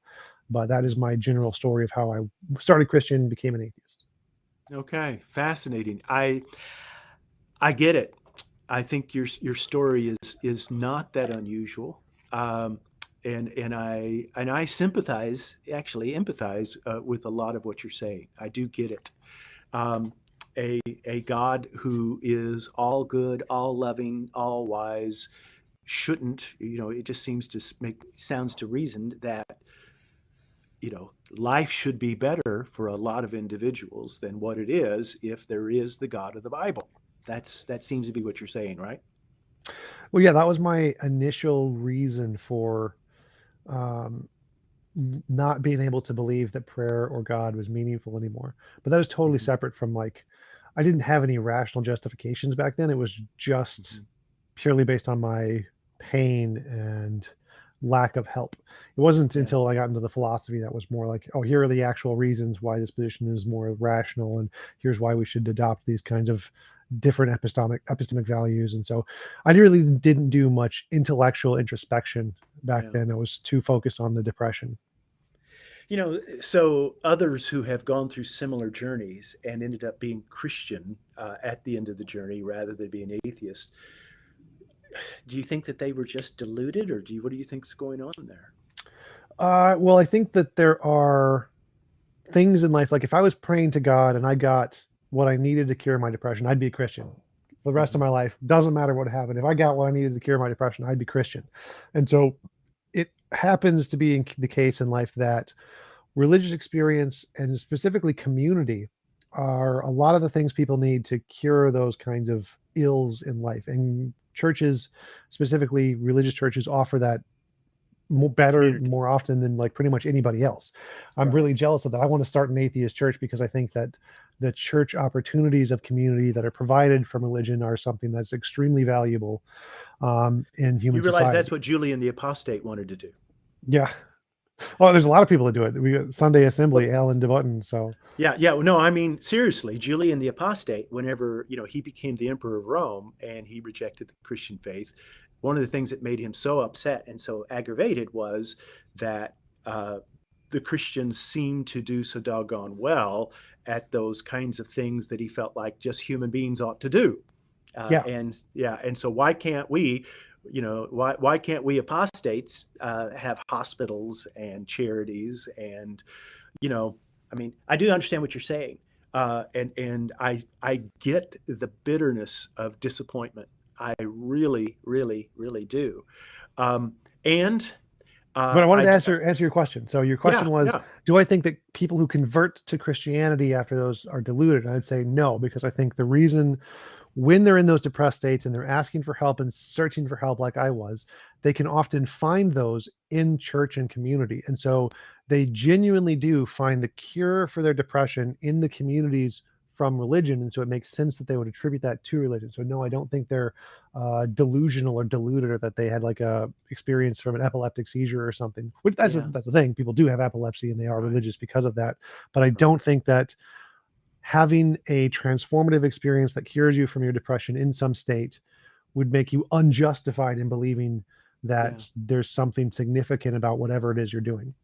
But that is my general story of how I started Christian, became an atheist. Okay, fascinating. I get it. I think your story is not that unusual, um, and I sympathize, actually empathize with a lot of what you're saying. I do get it. Um, a God who is all good, all loving, all wise shouldn't. It just seems to make sounds to reason that life should be better for a lot of individuals than what it is if there is the God of the Bible. That seems to be what you're saying, right? Well, yeah, that was my initial reason for um, not being able to believe that prayer or God was meaningful anymore. But that is totally Mhm. separate from like, I didn't have any rational justifications back then. It was just Mhm. purely based on my pain and lack of help. It wasn't Yeah. until I got into the philosophy that was more like, oh, here are the actual reasons why this position is more rational, and here's why we should adopt these kinds of different epistemic values. And so I really didn't do much intellectual introspection back Yeah. then. I was too focused on the depression. So others who have gone through similar journeys and ended up being Christian at the end of the journey rather than being atheist, do you think that they were just deluded, or what do you think's going on there? Well, I think that there are things in life, like if I was praying to God and I got what I needed to cure my depression, I'd be a Christian for the rest of Hmm. my life. Doesn't matter what happened. If I got what I needed to cure my depression, I'd be Christian. And so it happens to be in the case in life that religious experience and specifically community are a lot of the things people need to cure those kinds of ills in life. And churches, specifically religious churches, offer that better Community. more often than like pretty much anybody else. I'm Right. really jealous of that. I want to start an atheist church because I think that the church opportunities of community that are provided from religion are something that's extremely valuable in You human realize that's society. what Julian the Apostate wanted to do. Yeah. Oh, there's a lot of people that do it. We got Sunday Well, Assembly, Alan DeButton. So yeah, yeah. No, I mean seriously, Julian the Apostate. Whenever he became the emperor of Rome and he rejected the Christian faith, one of the things that made him so upset and so aggravated was that uh, the Christians seemed to do so doggone well at those kinds of things that he felt like just human beings ought to do. yeah. And yeah, and so why can't we, why can't we apostates have hospitals and charities and you know, I mean, I do understand what you're saying, and I get the bitterness of disappointment. I really, really, really do. And But I wanted I to answer your question. So your yeah, question was, yeah, do I think that people who convert to Christianity after those are deluded? And I'd say no, because I think the reason when they're in those depressed states and they're asking for help and searching for help like I was, they can often find those in church and community. And so they genuinely do find the cure for their depression in the communities from religion. And so it makes sense that they would attribute that to religion. So no, I don't think they're delusional or deluded, or that they had like a experience from an epileptic seizure or something. Which yeah, that's the thing. People do have epilepsy and they are right, religious because of that. But I right, don't think that having a transformative experience that cures you from your depression in some state would make you unjustified in believing yeah, that there's something significant about whatever it is you're doing.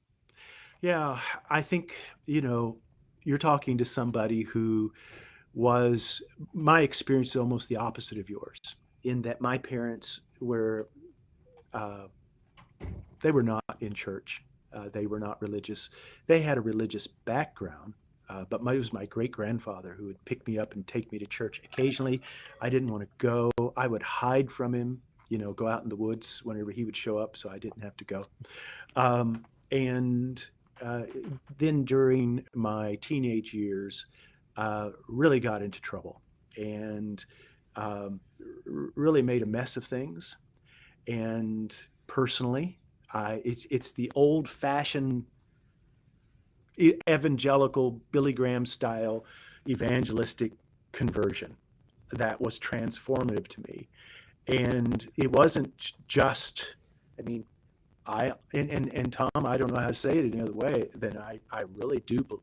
yeah. I think you're talking to somebody who was my experience is almost the opposite of yours in that my parents were uh, they were not in church. They were not religious. They had a religious background, but it was my great grandfather who would pick me up and take me to church. Occasionally, I didn't want to go. I would hide from him, go out in the woods whenever he would show up, so I didn't have to go. And uh, then during my teenage years, really got into trouble and um, really made a mess of things. And personally, it's the old fashioned evangelical Billy Graham style evangelistic conversion that was transformative to me. And it wasn't just, I mean, and Tom, I don't know how to say it any other way than I really do.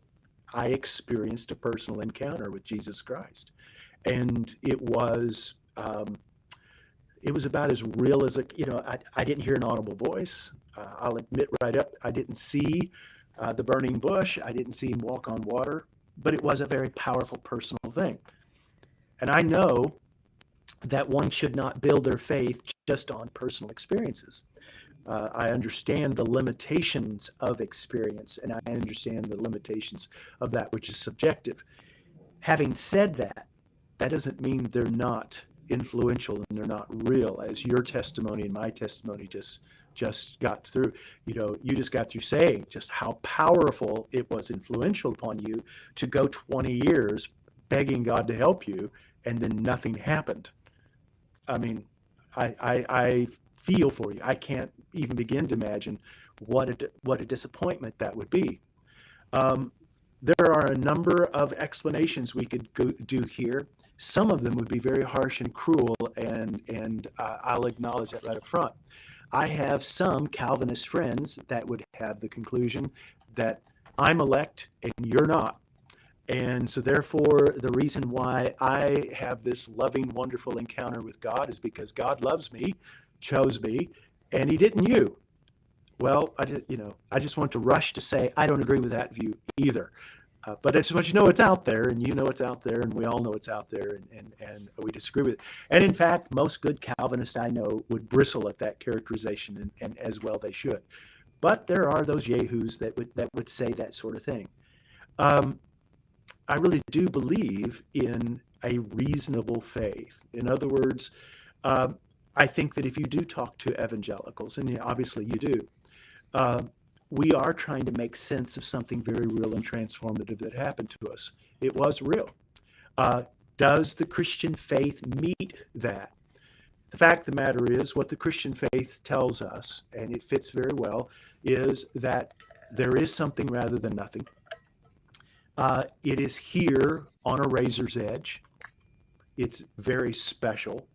I experienced a personal encounter with Jesus Christ, and it was about as real as I didn't hear an audible voice. I'll admit right up, I didn't see the burning bush. I didn't see him walk on water, but it was a very powerful personal thing. And I know that one should not build their faith just on personal experiences. I understand the limitations of experience, and I understand the limitations of that which is subjective. Having said that, that doesn't mean they're not influential and they're not real, as your testimony and my testimony just got through. You just got through saying just how powerful it was influential upon you to go 20 years begging God to help you, and then nothing happened. I mean, I feel for you. I can't even begin to imagine what a disappointment that would be. Um, there are a number of explanations we could do here. Some of them would be very harsh and cruel, and I'll acknowledge that right up front. I have some Calvinist friends that would have the conclusion that I'm elect and you're not. And so, therefore, the reason why I have this loving, wonderful encounter with God is because God loves me, chose me, and He didn't you. Well, I just want to rush to say I don't agree with that view either. But I just want you to know it's out there, and you know it's out there, and we all know it's out there, and we disagree with it. And in fact, most good Calvinists I know would bristle at that characterization, and as well they should. But there are those yahoos that would say that sort of thing. I really do believe in a reasonable faith. In other words, I think that if you do talk to evangelicals, and obviously you do, we are trying to make sense of something very real and transformative that happened to us. It was real. Does the Christian faith meet that? The fact of the matter is, what the Christian faith tells us, and it fits very well, is that there is something rather than nothing. It is here on a razor's edge. It's very special,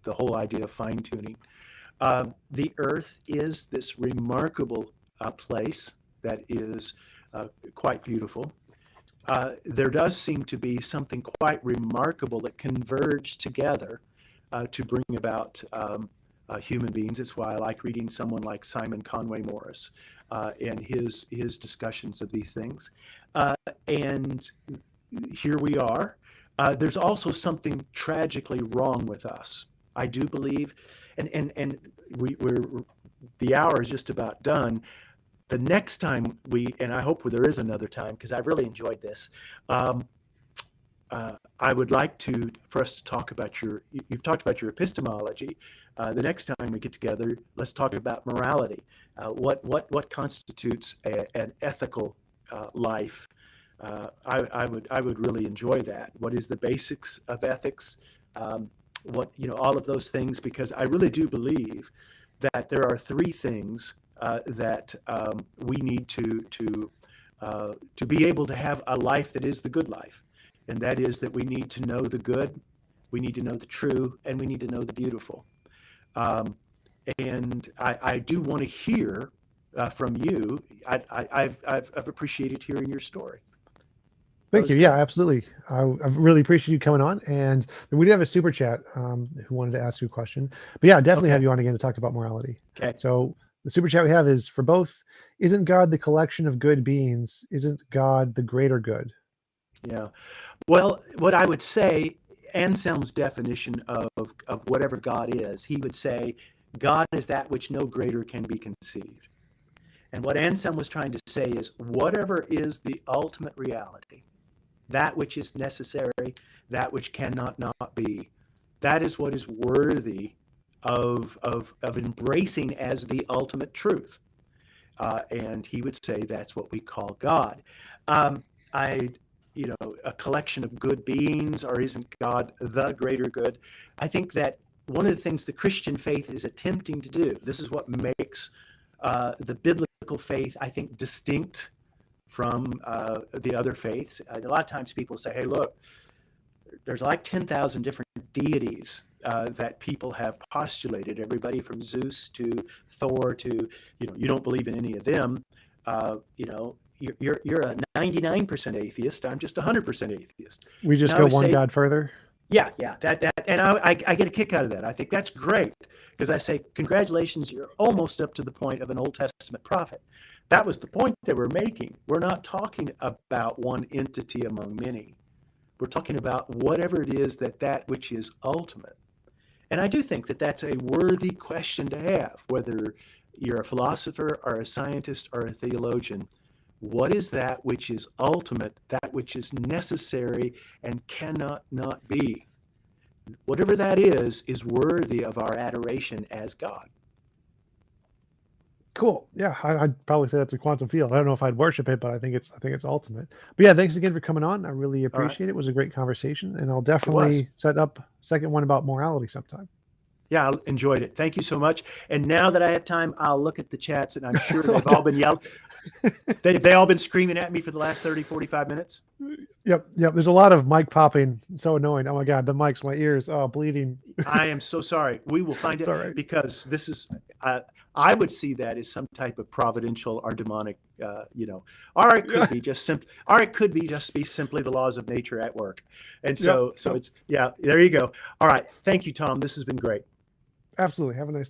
the whole idea of fine-tuning. The earth is this remarkable place that is quite beautiful. There does seem to be something quite remarkable that converged together to bring about human beings. It's why I like reading someone like Simon Conway Morris and his discussions of these things. And here we are. There's also something tragically wrong with us. I do believe, and we're the hour is just about done. The next time and I hope there is another time because I've really enjoyed this. I would like for us to talk about you've talked about your epistemology. The next time we get together, let's talk about morality. What constitutes an ethical life? I would really enjoy that. What is the basics of ethics? All of those things, because I really do believe that there are three things that we need to be able to have a life that is the good life. And that is that we need to know the good, we need to know the true, and we need to know the beautiful. And I do want to hear from you. I've appreciated hearing your story. Thank you. Yeah, absolutely. I really appreciate you coming on. And we do have a super chat who wanted to ask you a question. But yeah, definitely have you on again to talk about morality. Okay. So the super chat we have is for both. Isn't God the collection of good beings? Isn't God the greater good? Yeah. Well, what I would say, Anselm's definition of whatever God is, he would say, God is that which no greater can be conceived. And what Anselm was trying to say is, whatever is the ultimate reality, that which is necessary, that which cannot not be, that is what is worthy of embracing as the ultimate truth. And he would say that's what we call God. A collection of good beings, or isn't God the greater good? I think that one of the things the Christian faith is attempting to do, this is what makes the biblical faith, I think, distinct from the other faiths. A lot of times people say, hey, look, there's like 10,000 different deities that people have postulated, everybody from Zeus to Thor to, you don't believe in any of them. You're a 99% atheist. I'm just 100% atheist. We just go one God further. Yeah, that, and I get a kick out of that. I think that's great because I say, congratulations, you're almost up to the point of an Old Testament prophet. That was the point that we're making. We're not talking about one entity among many. We're talking about whatever it is that which is ultimate. And I do think that that's a worthy question to have, whether you're a philosopher or a scientist or a theologian. What is that which is ultimate, that which is necessary and cannot not be? Whatever that is worthy of our adoration as God. Cool. Yeah, I'd probably say that's a quantum field. I don't know if I'd worship it, but I think it's ultimate. But yeah, thanks again for coming on. I really appreciate it. It was a great conversation, and I'll definitely set up a second one about morality sometime. Yeah, I enjoyed it. Thank you so much. And now that I have time, I'll look at the chats, and I'm sure they've all been yelling. They all been screaming at me for the last 30, 45 minutes. Yep. There's a lot of mic popping. So annoying. Oh my God, the mics, my ears, oh, bleeding. I am so sorry. We will find It's it all right. because this is, I would see that as some type of providential or demonic, or it could be just simple, or it could be just be simply the laws of nature at work. And so, Yep. it's, yeah, there you go. All right. Thank you, Tom. This has been great. Absolutely. Have a nice day.